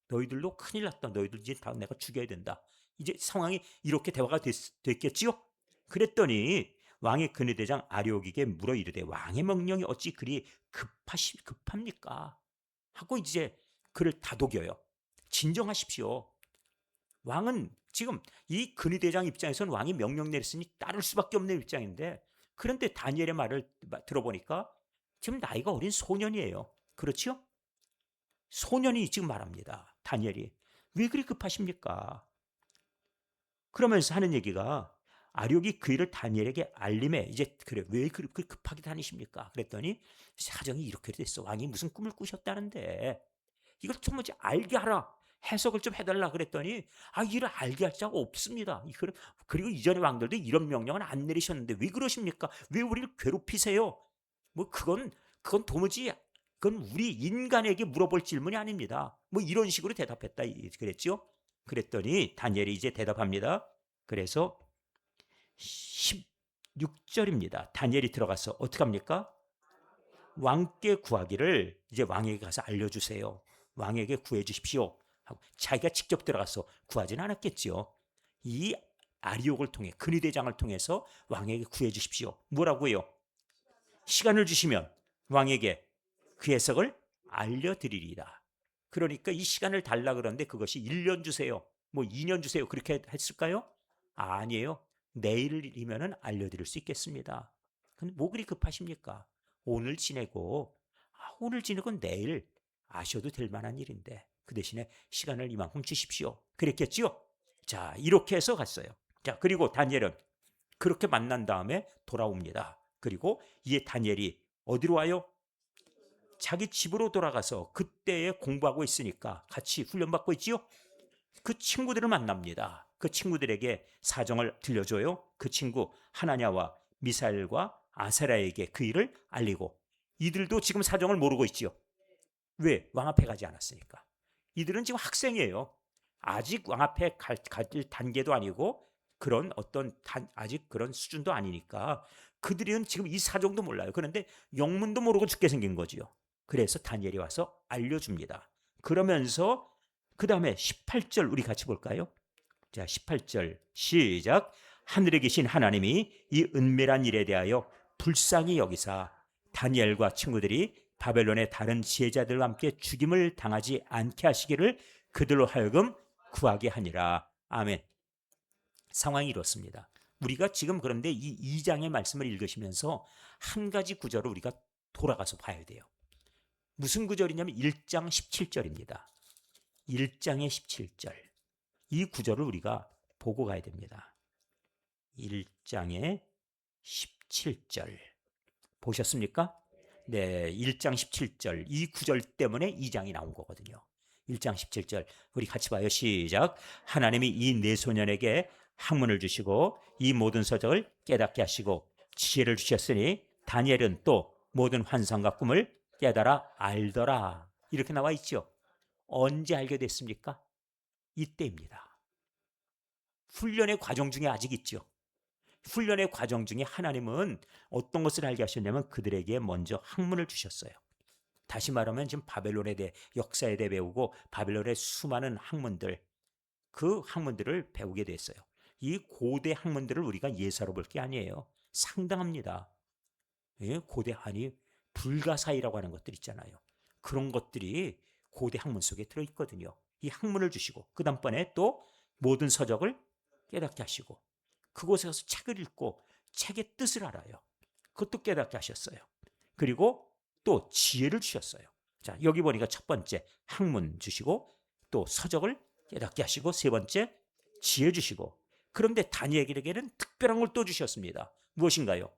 너희들도 큰일 났다. 너희들 이제 다 내가 죽여야 된다. 이제 상황이 이렇게 대화가 됐겠지요? 그랬더니 왕의 근위대장 아리옥에게 물어 이르되 왕의 명령이 어찌 그리 급합니까? 하고 이제 그를 다독여요. 진정하십시오. 왕은 지금 이 근위대장 입장에서는 왕이 명령 내렸으니 따를 수밖에 없는 입장인데 그런데 다니엘의 말을 들어보니까 지금 나이가 어린 소년이에요. 그렇죠? 소년이 지금 말합니다. 다니엘이. 왜 그리 급하십니까? 그러면서 하는 얘기가 아리옥이 그 일을 다니엘에게 알림해 이제 그래 왜 그렇게 급하게 다니십니까? 그랬더니 사정이 이렇게 됐어. 왕이 무슨 꿈을 꾸셨다는데 이걸 좀 뭐지 알게 하라. 해석을 좀 해달라 그랬더니 이를 알게 할 자가 없습니다. 그리고 이전의 왕들도 이런 명령은 안 내리셨는데 왜 그러십니까? 왜 우리를 괴롭히세요? 뭐 그건 도무지 그건 우리 인간에게 물어볼 질문이 아닙니다. 뭐 이런 식으로 대답했다 그랬죠. 그랬더니 다니엘이 이제 대답합니다. 그래서 16절입니다. 다니엘이 들어가서 어떻게 합니까? 왕께 구하기를 이제 왕에게 가서 알려주세요. 왕에게 구해 주십시오. 하고 자기가 직접 들어가서 구하지는 않았겠지요. 이 아리옥을 통해 근위대장을 통해서 왕에게 구해 주십시오. 뭐라고요? 시간을 주시면 왕에게 그 해석을 알려드리리라. 그러니까 이 시간을 달라 그러는데 그것이 1년 주세요. 뭐 2년 주세요. 그렇게 했을까요? 아니에요. 내일이면 알려드릴 수 있겠습니다. 근데 뭐 그리 급하십니까? 오늘 지내고 내일 아셔도 될 만한 일인데 그 대신에 시간을 이만큼 주십시오. 그랬겠지요? 자, 이렇게 해서 갔어요. 자, 그리고 다니엘은 그렇게 만난 다음에 돌아옵니다. 그리고 이에 다니엘이 어디로 와요? 자기 집으로 돌아가서 그때에 공부하고 있으니까 같이 훈련받고 있지요? 그 친구들을 만납니다. 그 친구들에게 사정을 들려줘요. 그 친구 하나냐와 미사엘과 아사랴에게 그 일을 알리고 이들도 지금 사정을 모르고 있지요. 왜? 왕 앞에 가지 않았으니까. 이들은 지금 학생이에요. 아직 왕 앞에 갈 단계도 아니고 그런 아직 그런 수준도 아니니까 그들은 지금 이 사정도 몰라요. 그런데 영문도 모르고 죽게 생긴 거지요. 그래서 다니엘이 와서 알려줍니다. 그러면서 그 다음에 18절 우리 같이 볼까요? 자, 18절 시작. 하늘에 계신 하나님이 이 은밀한 일에 대하여 불쌍히 여기사 다니엘과 친구들이 바벨론의 다른 지혜자들과 함께 죽임을 당하지 않게 하시기를 그들로 하여금 구하게 하니라. 아멘. 상황이 이렇습니다. 우리가 지금 그런데 이 2장의 말씀을 읽으시면서 한 가지 구절을 우리가 돌아가서 봐야 돼요. 무슨 구절이냐면 1장 17절입니다. 1장의 17절. 이 구절을 우리가 보고 가야 됩니다. 1장의 17절. 보셨습니까? 네, 1장 17절. 이 구절 때문에 2장이 나온 거거든요. 1장 17절. 우리 같이 봐요. 시작. 하나님이 이 네 소년에게 학문을 주시고 이 모든 서적을 깨닫게 하시고 지혜를 주셨으니 다니엘은 또 모든 환상과 꿈을 깨달아 알더라. 이렇게 나와 있죠. 언제 알게 됐습니까? 이때입니다. 훈련의 과정 중에 아직 있죠. 훈련의 과정 중에 하나님은 어떤 것을 알게 하셨냐면 그들에게 먼저 학문을 주셨어요. 다시 말하면 지금 바벨론에 대해 역사에 대해 배우고 바벨론의 수많은 학문들, 그 학문들을 배우게 됐어요. 이 고대 학문들을 우리가 예사로 볼 게 아니에요. 상당합니다. 예, 고대 아니 불가사의라고 하는 것들 있잖아요. 그런 것들이 고대 학문 속에 들어있거든요. 이 학문을 주시고 그 다음번에 또 모든 서적을 깨닫게 하시고 그곳에 가서 책을 읽고 책의 뜻을 알아요. 그것도 깨닫게 하셨어요. 그리고 또 지혜를 주셨어요. 자, 여기 보니까 첫 번째 학문 주시고 또 서적을 깨닫게 하시고 세 번째 지혜 주시고 그런데 다니엘에게는 특별한 걸 또 주셨습니다. 무엇인가요?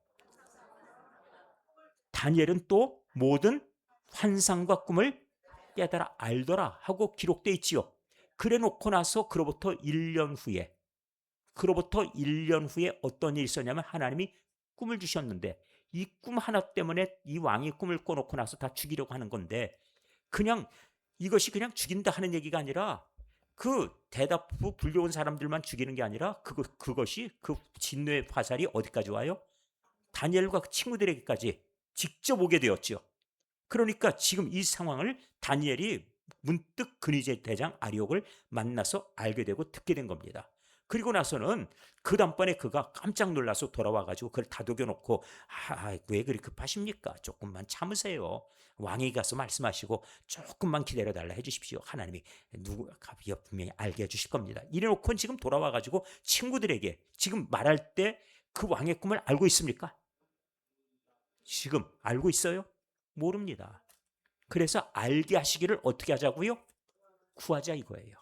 다니엘은 또 모든 환상과 꿈을 깨달아 알더라 하고 기록되어 있지요. 그래 놓고 나서 그로부터 1년 후에 어떤 일이 있었냐면 하나님이 꿈을 주셨는데 이 꿈 하나 때문에 이 왕이 꿈을 꿔놓고 나서 다 죽이려고 하는 건데 그냥 이것이 그냥 죽인다 하는 얘기가 아니라 그 대답 후 불려온 사람들만 죽이는 게 아니라 그것이 그 진노의 화살이 어디까지 와요? 다니엘과 그 친구들에게까지 직접 오게 되었죠. 그러니까 지금 이 상황을 다니엘이 문득 근위제 대장 아리옥을 만나서 알게 되고 듣게 된 겁니다. 그리고 나서는 그 다음번에 그가 깜짝 놀라서 돌아와가지고 그걸 다독여 놓고 왜 그리 급하십니까? 조금만 참으세요. 왕이 가서 말씀하시고 조금만 기다려달라 해주십시오. 하나님이 분명히 알게 해주실 겁니다. 이래놓고 지금 돌아와가지고 친구들에게 지금 말할 때 그 왕의 꿈을 알고 있습니까? 지금 알고 있어요? 모릅니다. 그래서 알게 하시기를 어떻게 하자고요? 구하자 이거예요.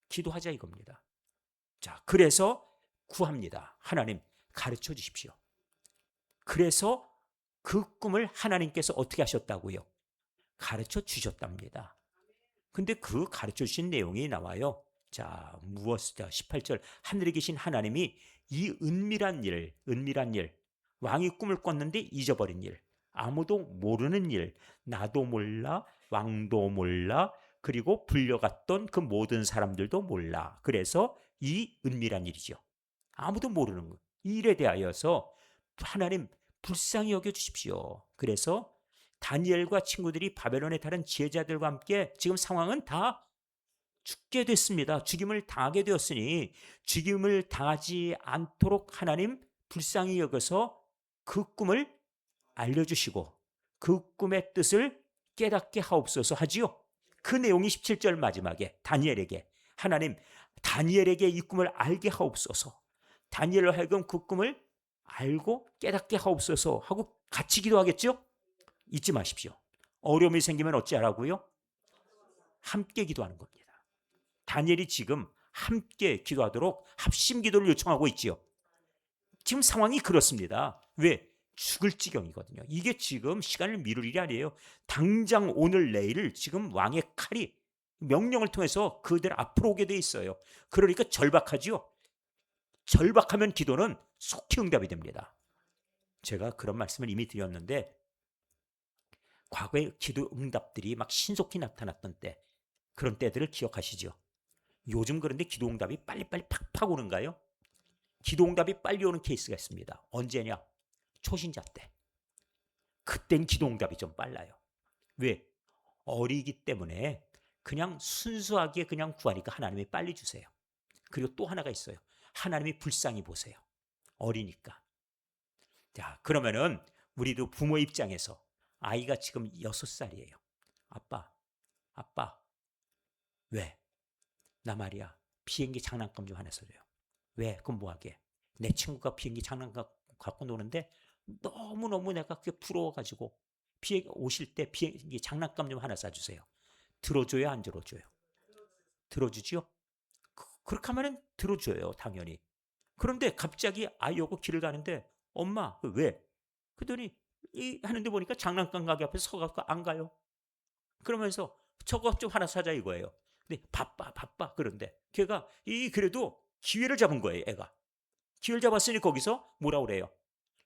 기도하자 이겁니다. 자, 그래서 구합니다. 하나님 가르쳐 주십시오. 그래서 그 꿈을 하나님께서 어떻게 하셨다고요? 가르쳐 주셨답니다. 근데 그 가르쳐 주신 내용이 나와요. 자, 무엇이다? 18절. 하늘에 계신 하나님이 이 은밀한 일, 왕이 꿈을 꿨는데 잊어버린 일, 아무도 모르는 일, 나도 몰라, 왕도 몰라, 그리고 불려갔던 그 모든 사람들도 몰라. 그래서 이 은밀한 일이죠. 아무도 모르는 것. 이 일에 대하여서 하나님 불쌍히 여겨 주십시오. 그래서 다니엘과 친구들이 바벨론의 다른 지혜자들과 함께 지금 상황은 다 죽게 됐습니다. 죽임을 당하게 되었으니 죽임을 당하지 않도록 하나님 불쌍히 여겨서 그 꿈을 알려주시고 그 꿈의 뜻을 깨닫게 하옵소서 하지요. 그 내용이 17절 마지막에 다니엘에게 하나님 다니엘에게 이 꿈을 알게 하옵소서, 다니엘로 하여금 그 꿈을 알고 깨닫게 하옵소서 하고 같이 기도하겠죠? 잊지 마십시오. 어려움이 생기면 어찌하라고요? 함께 기도하는 겁니다. 다니엘이 지금 함께 기도하도록 합심 기도를 요청하고 있지요. 지금 상황이 그렇습니다. 왜? 죽을 지경이거든요. 이게 지금 시간을 미룰 일이 아니에요. 당장 오늘 내일 지금 왕의 칼이 명령을 통해서 그들 앞으로 오게 돼 있어요. 그러니까 절박하지요. 절박하면 기도는 속히 응답이 됩니다. 제가 그런 말씀을 이미 드렸는데 과거의 기도 응답들이 막 신속히 나타났던 때, 그런 때들을 기억하시죠? 요즘 그런데 기도 응답이 빨리빨리 팍팍 오는가요? 기도 응답이 빨리 오는 케이스가 있습니다. 언제냐? 초신자 때. 그땐 기도 응답이 좀 빨라요. 왜? 어리기 때문에 그냥 순수하게 그냥 구하니까 하나님이 빨리 주세요. 그리고 또 하나가 있어요. 하나님이 불쌍히 보세요. 어리니까. 자, 그러면은 우리도 부모 입장에서 아이가 지금 6살이에요. 아빠, 왜? 나 말이야. 비행기 장난감 좀 하나 사줘요. 왜? 그럼 뭐하게? 내 친구가 비행기 장난감 갖고 노는데 너무너무 내가 그게 부러워가지고 비행기 오실 때 비행기 장난감 좀 하나 사주세요. 들어줘요, 안 들어줘요? 들어주죠? 그렇게 하면 들어줘요, 당연히. 그런데 갑자기 아이하고 길을 가는데 엄마 왜? 그러더니 하는데 보니까 장난감 가게 앞에 서갖고 안 가요. 그러면서 저거 좀 하나 사자 이거예요. 근데 바빠 그런데 걔가 그래도 기회를 잡은 거예요. 애가 기회를 잡았으니 거기서 뭐라 그래요?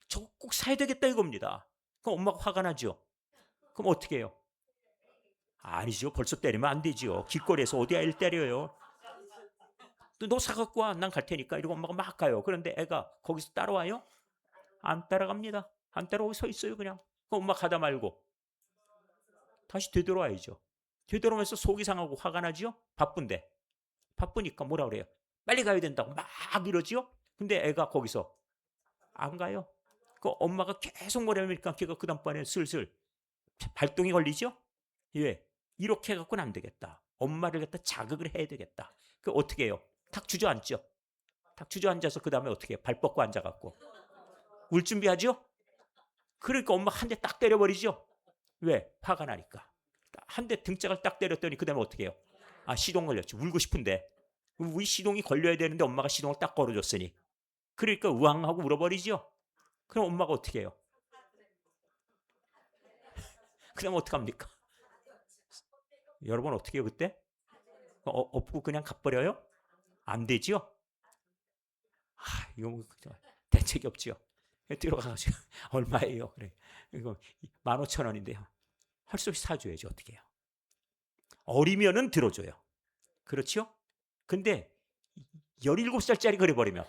저거 꼭 사야 되겠다 이겁니다. 그럼 엄마가 화가 나죠. 그럼 어떻게 해요? 아니죠. 벌써 때리면 안 되죠. 길거리에서 어디 애를 때려요. 너 사갖고 와. 난 갈 테니까. 이러고 엄마가 막 가요. 그런데 애가 거기서 따라와요? 안 따라갑니다. 안 따라오고 서 있어요 그냥. 그럼 엄마 가다 말고 다시 되돌아와야죠. 되돌아오면서 속이 상하고 화가 나죠. 바쁜데. 바쁘니까 뭐라 그래요? 빨리 가야 된다고 막 이러지요. 근데 애가 거기서 안 가요. 그 엄마가 계속 뭐라니까 걔가 그 다음번에 슬슬 발동이 걸리죠. 예, 이렇게 해갖고는 안 되겠다. 엄마를 갖다 자극을 해야 되겠다. 그 어떻게 해요? 탁 주저앉죠. 탁 주저앉아서 그 다음에 어떻게 해요? 발 뻗고 앉아갖고 울 준비하죠. 그러니까 엄마 한 대 딱 때려버리죠. 왜? 화가 나니까. 한 대 등짝을 딱 때렸더니 그 다음에 어떻게 해요? 아, 시동 걸렸죠. 울고 싶은데 우리 시동이 걸려야 되는데 엄마가 시동을 딱 걸어줬으니 그러니까 우왕하고 울어버리죠. 그럼 엄마가 어떻게 해요? 그럼 어떡합니까? 여러분 어떻게 해요 그때? 엎고 그냥 가버려요? 안 되죠? 아, 이거 뭐 대책이 없죠. 들어가가지고 얼마예요? 그래. 이거 15,000원인데요. 할 수 없이 사줘야지 어떻게 해요? 어리면은 들어줘요. 그렇죠? 근데 17살짜리 그래버리면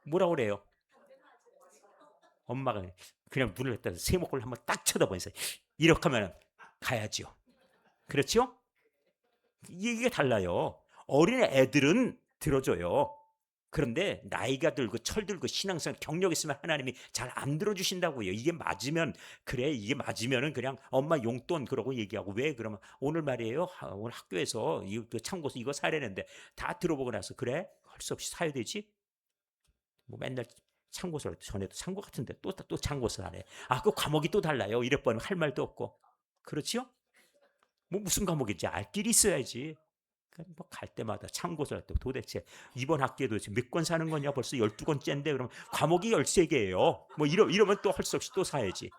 뭐라 그래요? 엄마가 그냥 문을 갖다 세목을 한번 딱 쳐다보면서 이렇게 하면 가야죠. 그렇죠? 이게 달라요. 어린 애들은 들어줘요. 그런데 나이가 들고 철들고 신앙생 경력 있으면 하나님이 잘 안 들어주신다고요. 이게 맞으면 그래 이게 맞으면은 그냥 엄마 용돈 그러고 얘기하고 왜 그러면 오늘 말이에요. 오늘 학교에서 참고서 이거 사려는데 다 들어보고 나서 그래 할 수 없이 사야 되지. 뭐 맨날 참고서 전에도 참고 같은데 또 참고서 하네. 아 그 과목이 또 달라요. 이럴 뻔 할 말도 없고 그렇죠? 뭐 무슨 과목인지 알 길이 있어야지. 뭐갈 때마다 참고서 할 때 도대체 이번 학기에도 몇 권 사는 거냐 벌써 12권째인데 그러면 과목이 13개예요. 뭐 이러면 또 할 수 없이 또 사야지.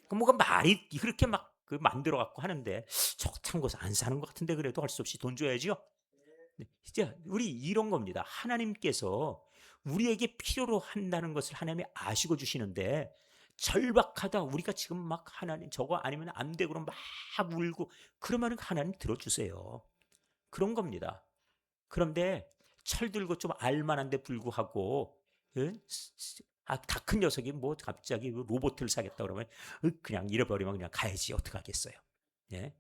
그럼 뭐가 말이 그렇게 막 그 만들어 갖고 하는데 저 참고서 안 사는 것 같은데 그래도 할 수 없이 돈 줘야죠. 진짜 우리 이런 겁니다. 하나님께서 우리에게 필요로 한다는 것을 하나님이 아시고 주시는데 절박하다 우리가 지금 막 하나님 저거 아니면 안 되고 막 울고 그러면 하나님 들어주세요. 그런 겁니다. 그런데 철들고 좀 알만한데 불구하고 다 큰 녀석이 뭐 갑자기 로봇을 사겠다 그러면 그냥 잃어버리면 그냥 가야지 어떡하겠어요. 예?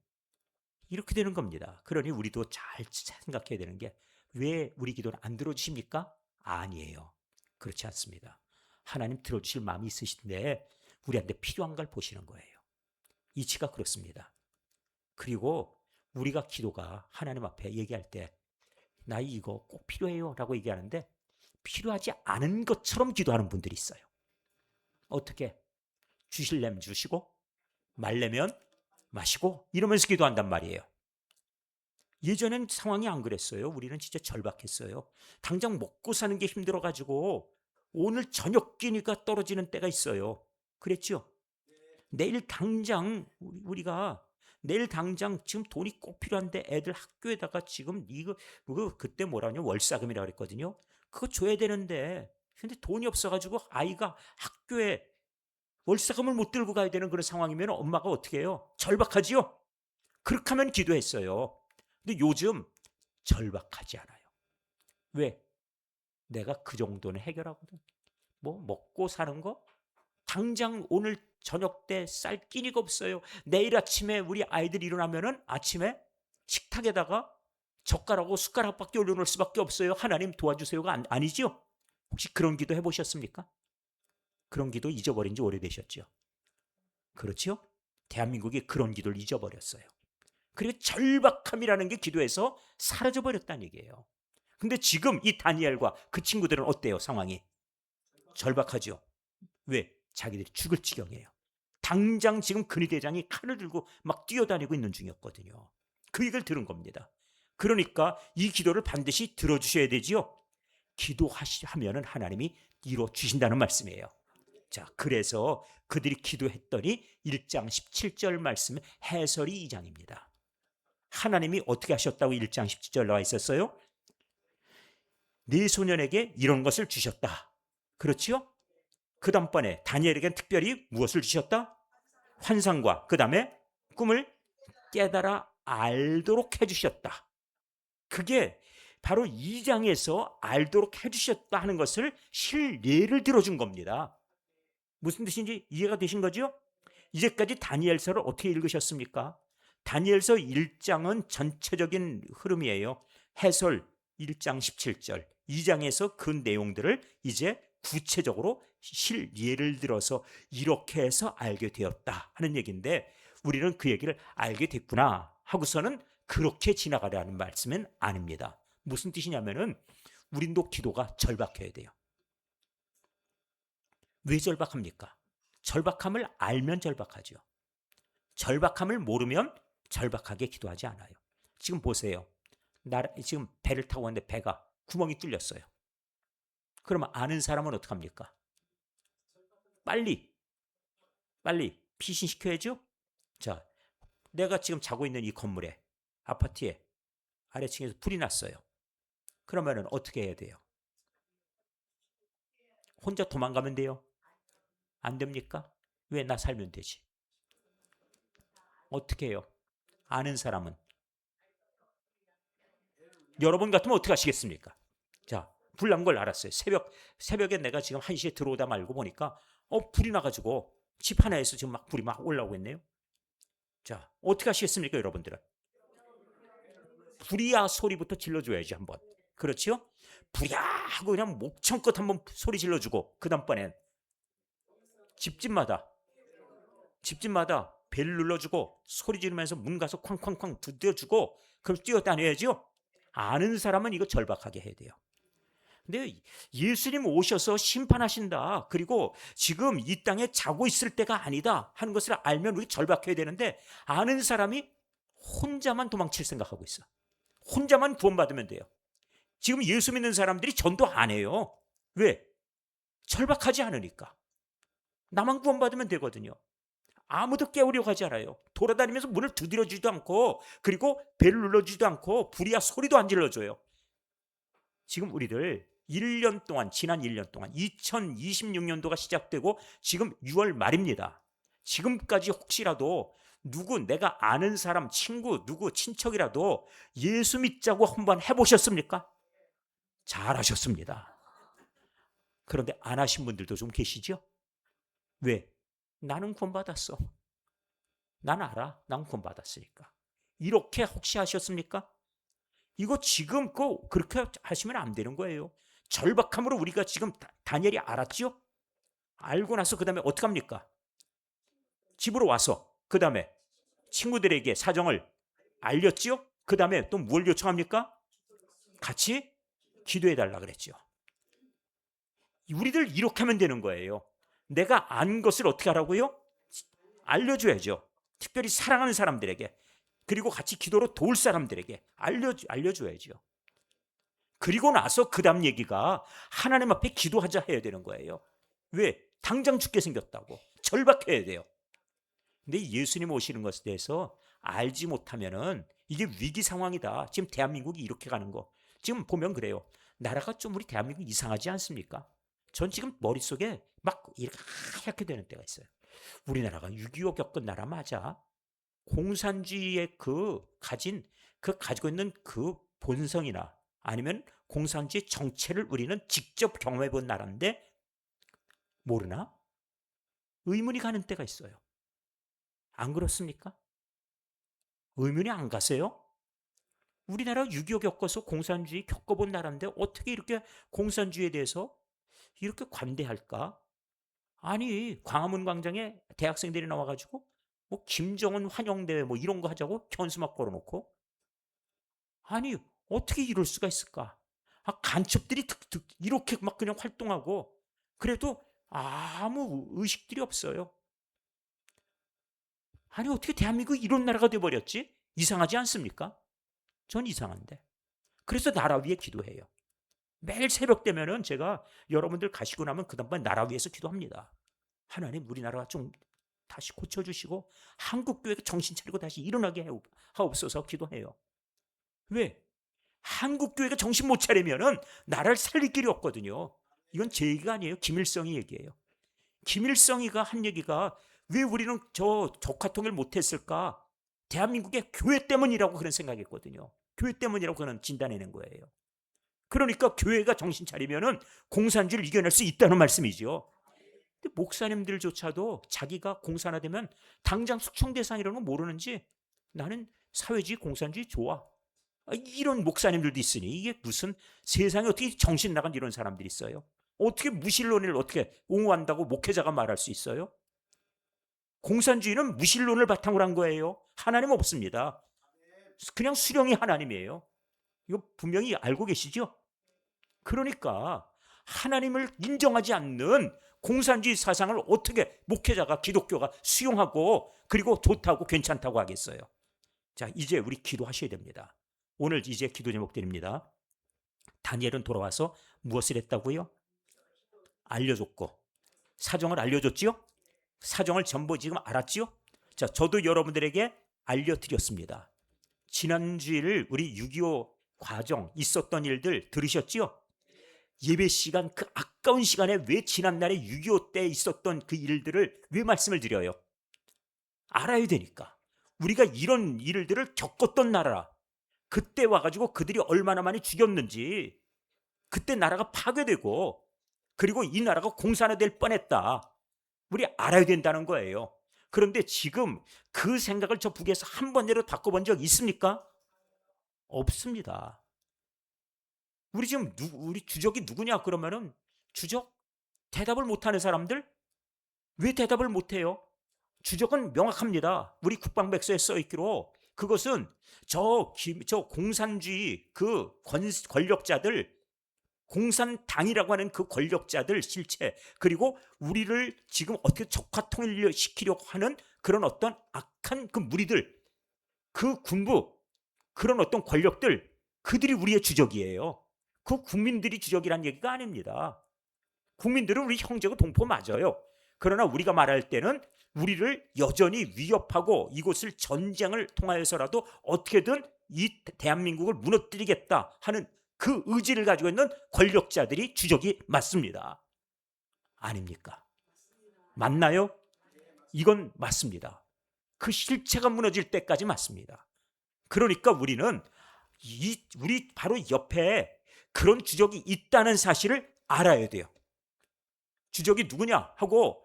이렇게 되는 겁니다. 그러니 우리도 잘 생각해야 되는 게 왜 우리 기도를 안 들어주십니까? 아니에요. 그렇지 않습니다. 하나님 들어주실 마음이 있으신데 우리한테 필요한 걸 보시는 거예요. 이치가 그렇습니다. 그리고 우리가 기도가 하나님 앞에 얘기할 때 나 이거 꼭 필요해요 라고 얘기하는데 필요하지 않은 것처럼 기도하는 분들이 있어요. 어떻게? 주실래면 주시고 말래면 마시고 이러면서 기도한단 말이에요. 예전엔 상황이 안 그랬어요. 우리는 진짜 절박했어요. 당장 먹고 사는 게 힘들어가지고 오늘 저녁 끼니가 떨어지는 때가 있어요. 그랬죠? 내일 당장 우리가 내일 당장 지금 돈이 꼭 필요한데 애들 학교에다가 지금 이거 그때 뭐라 하냐 월사금이라고 그랬거든요. 그거 줘야 되는데 근데 돈이 없어가지고 아이가 학교에 월사금을 못 들고 가야 되는 그런 상황이면 엄마가 어떻게 해요? 절박하지요? 그렇게 하면 기도했어요. 근데 요즘 절박하지 않아요. 왜? 내가 그 정도는 해결하거든. 뭐 먹고 사는 거 당장 오늘 저녁 때 쌀 끼니가 없어요. 내일 아침에 우리 아이들이 일어나면은 아침에 식탁에다가 젓가락하고 숟가락밖에 올려놓을 수밖에 없어요. 하나님 도와주세요가 아니죠? 혹시 그런 기도 해보셨습니까? 그런 기도 잊어버린 지 오래되셨죠? 그렇죠? 대한민국이 그런 기도를 잊어버렸어요. 그리고 절박함이라는 게 기도에서 사라져 버렸다는 얘기예요. 근데 지금 이 다니엘과 그 친구들은 어때요? 상황이 절박하죠. 왜? 자기들이 죽을 지경이에요. 당장 지금 근위대장이 칼을 들고 막 뛰어다니고 있는 중이었거든요. 그 얘기를 들은 겁니다. 그러니까 이 기도를 반드시 들어주셔야 되지요. 기도하면은 하나님이 이루어 주신다는 말씀이에요. 자, 그래서 그들이 기도했더니 1장 17절 말씀은 해설이 2장입니다. 하나님이 어떻게 하셨다고 1장 17절 나와 있었어요? 네 소년에게 이런 것을 주셨다. 그렇지요? 그 다음번에 다니엘에겐 특별히 무엇을 주셨다? 환상과 그 다음에 꿈을 깨달아 알도록 해주셨다. 그게 바로 2장에서 알도록 해주셨다 하는 것을 실례를 들어준 겁니다. 무슨 뜻인지 이해가 되신 거죠? 이제까지 다니엘서를 어떻게 읽으셨습니까? 다니엘서 1장은 전체적인 흐름이에요. 해설 1장 17절, 2장에서 그 내용들을 이제 구체적으로 실예를 들어서 이렇게 해서 알게 되었다 하는 얘기인데, 우리는 그 얘기를 알게 됐구나 하고서는 그렇게 지나가라는 말씀은 아닙니다. 무슨 뜻이냐면은 우린도 기도가 절박해야 돼요. 왜 절박합니까? 절박함을 알면 절박하죠. 절박함을 모르면 절박하게 기도하지 않아요. 지금 보세요. 지금 배를 타고 왔는데 배가 구멍이 뚫렸어요. 그러면 아는 사람은 어떡합니까? 빨리 피신시켜야죠. 자, 내가 지금 자고 있는 이 건물에, 아파트에 아래층에서 불이 났어요. 그러면 어떻게 해야 돼요? 혼자 도망가면 돼요? 안 됩니까? 왜? 나 살면 되지. 어떻게 해요? 아는 사람은? 여러분 같으면 어떻게 하시겠습니까? 자, 불 난 걸 알았어요. 새벽에 내가 지금 1시에 들어오다 말고 보니까 불이 나가지고 집 하나에서 지금 막 불이 막 올라오고 있네요. 자, 어떻게 하시겠습니까, 여러분들은? 불이야 소리부터 질러줘야지 한번. 그렇죠? 불이야 하고 그냥 목청껏 한번 소리 질러주고, 그 다음번엔 집집마다 벨 눌러주고 소리 지르면서 문 가서 쾅쾅쾅 두드려주고, 그럼 뛰어다녀야죠. 아는 사람은 이거 절박하게 해야 돼요. 근데 예수님 오셔서 심판하신다, 그리고 지금 이 땅에 자고 있을 때가 아니다 하는 것을 알면 우리 절박해야 되는데, 아는 사람이 혼자만 도망칠 생각하고 있어. 혼자만 구원받으면 돼요. 지금 예수 믿는 사람들이 전도 안 해요. 왜? 절박하지 않으니까. 나만 구원받으면 되거든요. 아무도 깨우려고 하지 않아요. 돌아다니면서 문을 두드려주지도 않고, 그리고 벨을 눌러주지도 않고, 불이야 소리도 안 질러줘요. 지금 우리들 1년 동안, 지난 1년 동안 2026년도가 시작되고 지금 6월 말입니다. 지금까지 혹시라도 누구, 내가 아는 사람, 친구, 누구 친척이라도 예수 믿자고 한번 해보셨습니까? 잘하셨습니다. 그런데 안 하신 분들도 좀 계시죠? 왜? 나는 구원받았어. 난 알아. 난 구원받았으니까. 이렇게 혹시 하셨습니까? 이거 지금 그렇게 하시면 안 되는 거예요. 절박함으로 우리가 지금 다니엘이 알았죠? 알고 나서 그 다음에 어떻게 합니까? 집으로 와서 그 다음에 친구들에게 사정을 알렸지요? 그 다음에 또 뭘 요청합니까? 같이 기도해달라 그랬죠. 우리들 이렇게 하면 되는 거예요. 내가 안 것을 어떻게 하라고요? 알려줘야죠. 특별히 사랑하는 사람들에게, 그리고 같이 기도로 도울 사람들에게 알려줘야죠. 그리고 나서 그 다음 얘기가 하나님 앞에 기도하자 해야 되는 거예요. 왜? 당장 죽게 생겼다고. 절박해야 돼요. 근데 예수님 오시는 것에 대해서 알지 못하면은 이게 위기 상황이다. 지금 대한민국이 이렇게 가는 거. 지금 보면 그래요. 나라가 좀 우리 대한민국 이상하지 않습니까? 전 지금 머릿속에 막 이렇게 하얗게 되는 때가 있어요. 우리나라가 6.25 겪은 나라 맞아? 공산주의의 가지고 있는 그 본성이나 아니면 공산주의 정체를 우리는 직접 경험해 본 나라인데 모르나? 의문이 가는 때가 있어요. 안 그렇습니까? 의문이 안 가세요? 우리나라 6.25 겪어서 공산주의 겪어본 나라인데 어떻게 이렇게 공산주의에 대해서 이렇게 관대할까? 아니, 광화문 광장에 대학생들이 나와가지고 뭐 김정은 환영대회 뭐 이런 거 하자고 현수막 걸어놓고, 아니 어떻게 이럴 수가 있을까? 간첩들이 득득 이렇게 막 그냥 활동하고 그래도 아무 의식들이 없어요. 아니 어떻게 대한민국이 이런 나라가 돼버렸지? 이상하지 않습니까? 전 이상한데. 그래서 나라 위에 기도해요. 매일 새벽 되면은 제가 여러분들 가시고 나면 그 다음에 나라 위에서 기도합니다. 하나님 우리나라가 좀 다시 고쳐주시고 한국교회가 정신 차리고 다시 일어나게 하옵소서 기도해요. 왜? 한국교회가 정신 못 차리면은 나라를 살릴 길이 없거든요. 이건 제 얘기가 아니에요. 김일성이 얘기예요. 김일성이가 한 얘기가 왜 우리는 저 적화통일 못했을까? 대한민국의 교회 때문이라고 그런 생각했거든요. 교회 때문이라고 그는 진단해낸 거예요. 그러니까 교회가 정신 차리면은 공산주의를 이겨낼 수 있다는 말씀이죠. 근데 목사님들조차도 자기가 공산화되면 당장 숙청 대상이라는 건 모르는지 나는 사회주의 공산주의 좋아. 이런 목사님들도 있으니 이게 무슨 세상에 어떻게 정신 나간 이런 사람들이 있어요? 어떻게 무신론을 어떻게 옹호한다고 목회자가 말할 수 있어요? 공산주의는 무신론을 바탕으로 한 거예요. 하나님 없습니다. 그냥 수령이 하나님이에요. 이거 분명히 알고 계시죠? 그러니까 하나님을 인정하지 않는 공산주의 사상을 어떻게 목회자가 기독교가 수용하고 그리고 좋다고 괜찮다고 하겠어요? 자, 이제 우리 기도하셔야 됩니다. 오늘 이제 기도 제목들입니다. 다니엘은 돌아와서 무엇을 했다고요? 알려줬고 사정을 알려줬지요? 사정을 전부 지금 알았지요? 자, 저도 여러분들에게 알려드렸습니다. 지난 주일 우리 6.25 과정 있었던 일들 들으셨지요? 예배 시간 그 아까운 시간에 왜 지난날에 6.25 때 있었던 그 일들을 왜 말씀을 드려요? 알아야 되니까. 우리가 이런 일들을 겪었던 나라, 그때 와가지고 그들이 얼마나 많이 죽였는지, 그때 나라가 파괴되고 그리고 이 나라가 공산화될 뻔했다. 우리 알아야 된다는 거예요. 그런데 지금 그 생각을 저 북에서 한 번이라도 바꿔본 적 있습니까? 없습니다. 우리 지금 우리 주적이 누구냐 그러면은 주적 대답을 못하는 사람들 왜 대답을 못해요? 주적은 명확합니다. 우리 국방백서에 써있기로 그것은 저 공산주의 그 권력자들 공산당이라고 하는 그 권력자들 실체 그리고 우리를 지금 어떻게 적화통일시키려고 하는 그런 어떤 악한 그 무리들 그 군부 그런 어떤 권력들 그들이 우리의 주적이에요. 그 국민들이 주적이란 얘기가 아닙니다. 국민들은 우리 형제고 동포 맞아요. 그러나 우리가 말할 때는 우리를 여전히 위협하고 이곳을 전쟁을 통하여서라도 어떻게든 이 대한민국을 무너뜨리겠다 하는 그 의지를 가지고 있는 권력자들이 주적이 맞습니다. 아닙니까? 맞나요? 이건 맞습니다. 그 실체가 무너질 때까지 맞습니다. 그러니까 우리는 우리 바로 옆에 그런 주적이 있다는 사실을 알아야 돼요. 주적이 누구냐 하고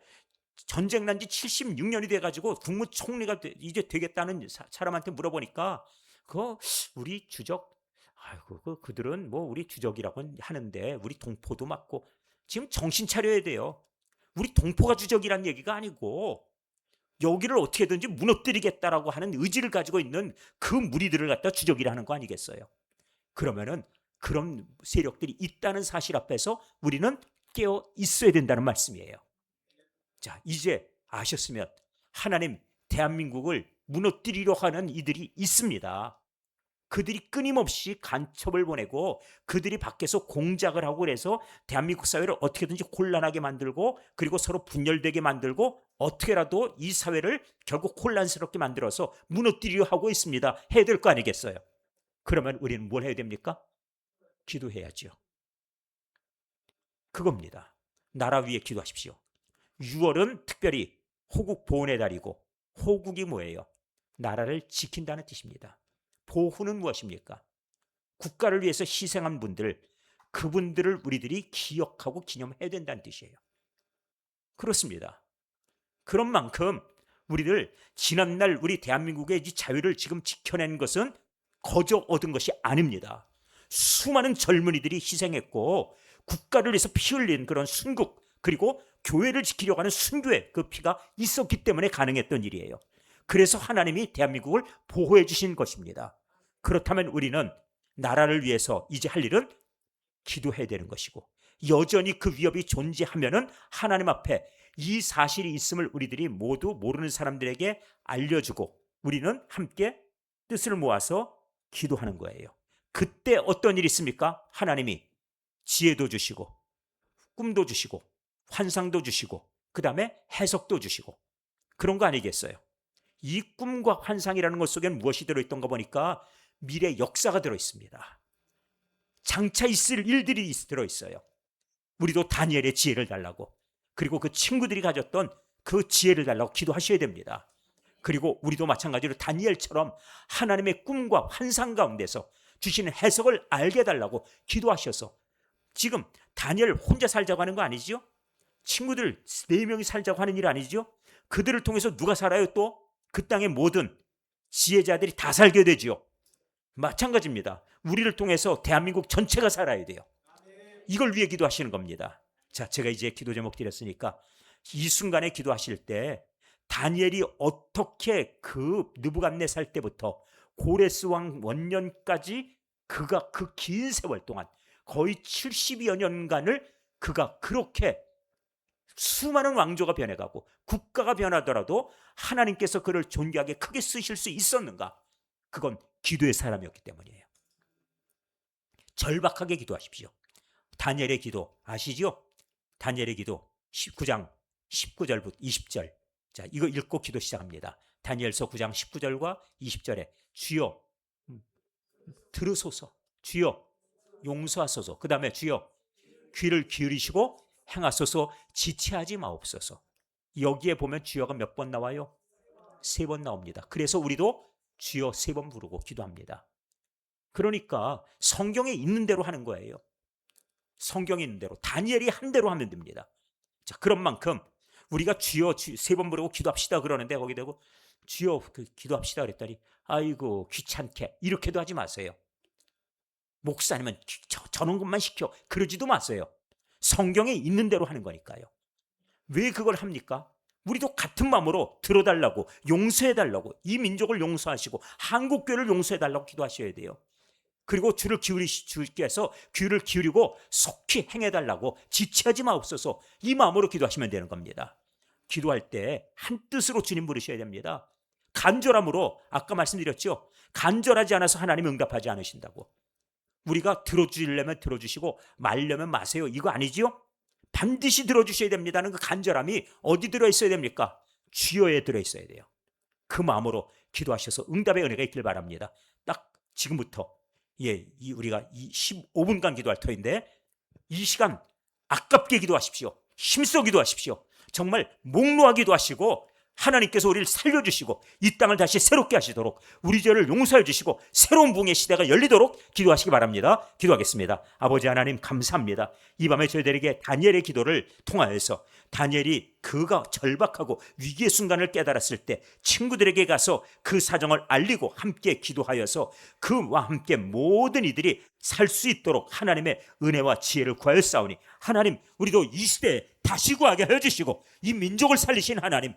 전쟁 난 지 76년이 돼가지고 국무총리가 이제 되겠다는 사람한테 물어보니까 우리 주적 아이고 그들은 뭐 우리 주적이라고 하는데 우리 동포도 맞고 지금 정신 차려야 돼요. 우리 동포가 주적이란 얘기가 아니고 여기를 어떻게든지 무너뜨리겠다라고 하는 의지를 가지고 있는 그 무리들을 갖다 주적이라는 거 아니겠어요? 그러면은 그런 세력들이 있다는 사실 앞에서 우리는 깨어 있어야 된다는 말씀이에요. 자, 이제 아셨으면 하나님 대한민국을 무너뜨리려 하는 이들이 있습니다. 그들이 끊임없이 간첩을 보내고 그들이 밖에서 공작을 하고 그래서 대한민국 사회를 어떻게든지 혼란하게 만들고 그리고 서로 분열되게 만들고 어떻게라도 이 사회를 결국 혼란스럽게 만들어서 무너뜨리려 하고 있습니다. 해야 될 거 아니겠어요? 그러면 우리는 뭘 해야 됩니까? 기도해야죠. 그겁니다. 나라 위에 기도하십시오. 6월은 특별히 호국 보훈의 달이고 호국이 뭐예요? 나라를 지킨다는 뜻입니다. 보훈은 무엇입니까? 국가를 위해서 희생한 분들 그분들을 우리들이 기억하고 기념해야 된다는 뜻이에요. 그렇습니다. 그런 만큼 우리들 지난날 우리 대한민국의 이 자유를 지금 지켜낸 것은 거저 얻은 것이 아닙니다. 수많은 젊은이들이 희생했고 국가를 위해서 피 흘린 그런 순국 그리고 교회를 지키려고 하는 순교의 그 피가 있었기 때문에 가능했던 일이에요. 그래서 하나님이 대한민국을 보호해 주신 것입니다. 그렇다면 우리는 나라를 위해서 이제 할 일은 기도해야 되는 것이고, 여전히 그 위협이 존재하면은 하나님 앞에 이 사실이 있음을 우리들이 모두 모르는 사람들에게 알려주고 우리는 함께 뜻을 모아서 기도하는 거예요. 그때 어떤 일이 있습니까? 하나님이 지혜도 주시고 꿈도 주시고 환상도 주시고 그 다음에 해석도 주시고 그런 거 아니겠어요? 이 꿈과 환상이라는 것 속에는 무엇이 들어있던가 보니까 미래 역사가 들어있습니다. 장차 있을 일들이 들어있어요. 우리도 다니엘의 지혜를 달라고, 그리고 그 친구들이 가졌던 그 지혜를 달라고 기도하셔야 됩니다. 그리고 우리도 마찬가지로 다니엘처럼 하나님의 꿈과 환상 가운데서 주시는 해석을 알게 해달라고 기도하셔서, 지금 다니엘 혼자 살자고 하는 거 아니죠? 친구들 4명이 살자고 하는 일 아니죠? 그들을 통해서 누가 살아요? 또 그 땅의 모든 지혜자들이 다 살게 되죠. 마찬가지입니다. 우리를 통해서 대한민국 전체가 살아야 돼요. 이걸 위해 기도하시는 겁니다. 자, 제가 이제 기도 제목 드렸으니까 이 순간에 기도하실 때 다니엘이 어떻게 그 느부갓네살 때부터 고레스 왕 원년까지 그가 그 긴 세월 동안 거의 70여 년간을 그가 그렇게 수많은 왕조가 변해가고 국가가 변하더라도 하나님께서 그를 존귀하게 크게 쓰실 수 있었는가? 그건 기도의 사람이었기 때문이에요. 절박하게 기도하십시오. 다니엘의 기도 아시죠? 다니엘의 기도 19장 19절부터 20절. 자, 이거 읽고 기도 시작합니다. 다니엘서 9장 19절과 20절에 주여 들으소서, 주여 용서하소서, 그 다음에 주여 귀를 기울이시고 행하소서, 지체하지 마옵소서. 여기에 보면 주여가 몇 번 나와요? 3번 나옵니다. 그래서 우리도 주여 3번 부르고 기도합니다. 그러니까 성경에 있는 대로 하는 거예요. 성경에 있는 대로, 다니엘이 한 대로 하면 됩니다. 자, 그런 만큼 우리가 주여 3번 부르고 기도합시다 그러는데 거기 대고 주여 기도합시다 그랬더니 아이고 귀찮게 이렇게도 하지 마세요. 목사님은 저런 것만 시켜 그러지도 마세요. 성경에 있는 대로 하는 거니까요. 왜 그걸 합니까? 우리도 같은 마음으로 들어달라고, 용서해달라고, 이 민족을 용서하시고 한국교회를 용서해달라고 기도하셔야 돼요. 그리고 주께서 귀를 기울이고 속히 행해달라고, 지체하지 마옵소서, 이 마음으로 기도하시면 되는 겁니다. 기도할 때 한 뜻으로 주님 부르셔야 됩니다. 간절함으로, 아까 말씀드렸죠, 간절하지 않아서 하나님 응답하지 않으신다고. 우리가 들어주려면 들어주시고 말려면 마세요, 이거 아니지요? 반드시 들어주셔야 됩니다는 그 간절함이 어디 들어있어야 됩니까? 주여에 들어있어야 돼요. 그 마음으로 기도하셔서 응답의 은혜가 있길 바랍니다. 딱 지금부터 우리가 15분간 기도할 터인데 이 시간 아깝게 기도하십시오. 힘써 기도하십시오. 정말 목놓아 기도하시고 하나님께서 우리를 살려주시고 이 땅을 다시 새롭게 하시도록, 우리 죄를 용서해 주시고 새로운 부흥의 시대가 열리도록 기도하시기 바랍니다. 기도하겠습니다. 아버지 하나님 감사합니다. 이 밤에 저희들에게 다니엘의 기도를 통하여서 다니엘이 그가 절박하고 위기의 순간을 깨달았을 때 친구들에게 가서 그 사정을 알리고 함께 기도하여서 그와 함께 모든 이들이 살 수 있도록 하나님의 은혜와 지혜를 구하였사오니 하나님, 우리도 이 시대에 다시 구하게 해주시고 이 민족을 살리신 하나님,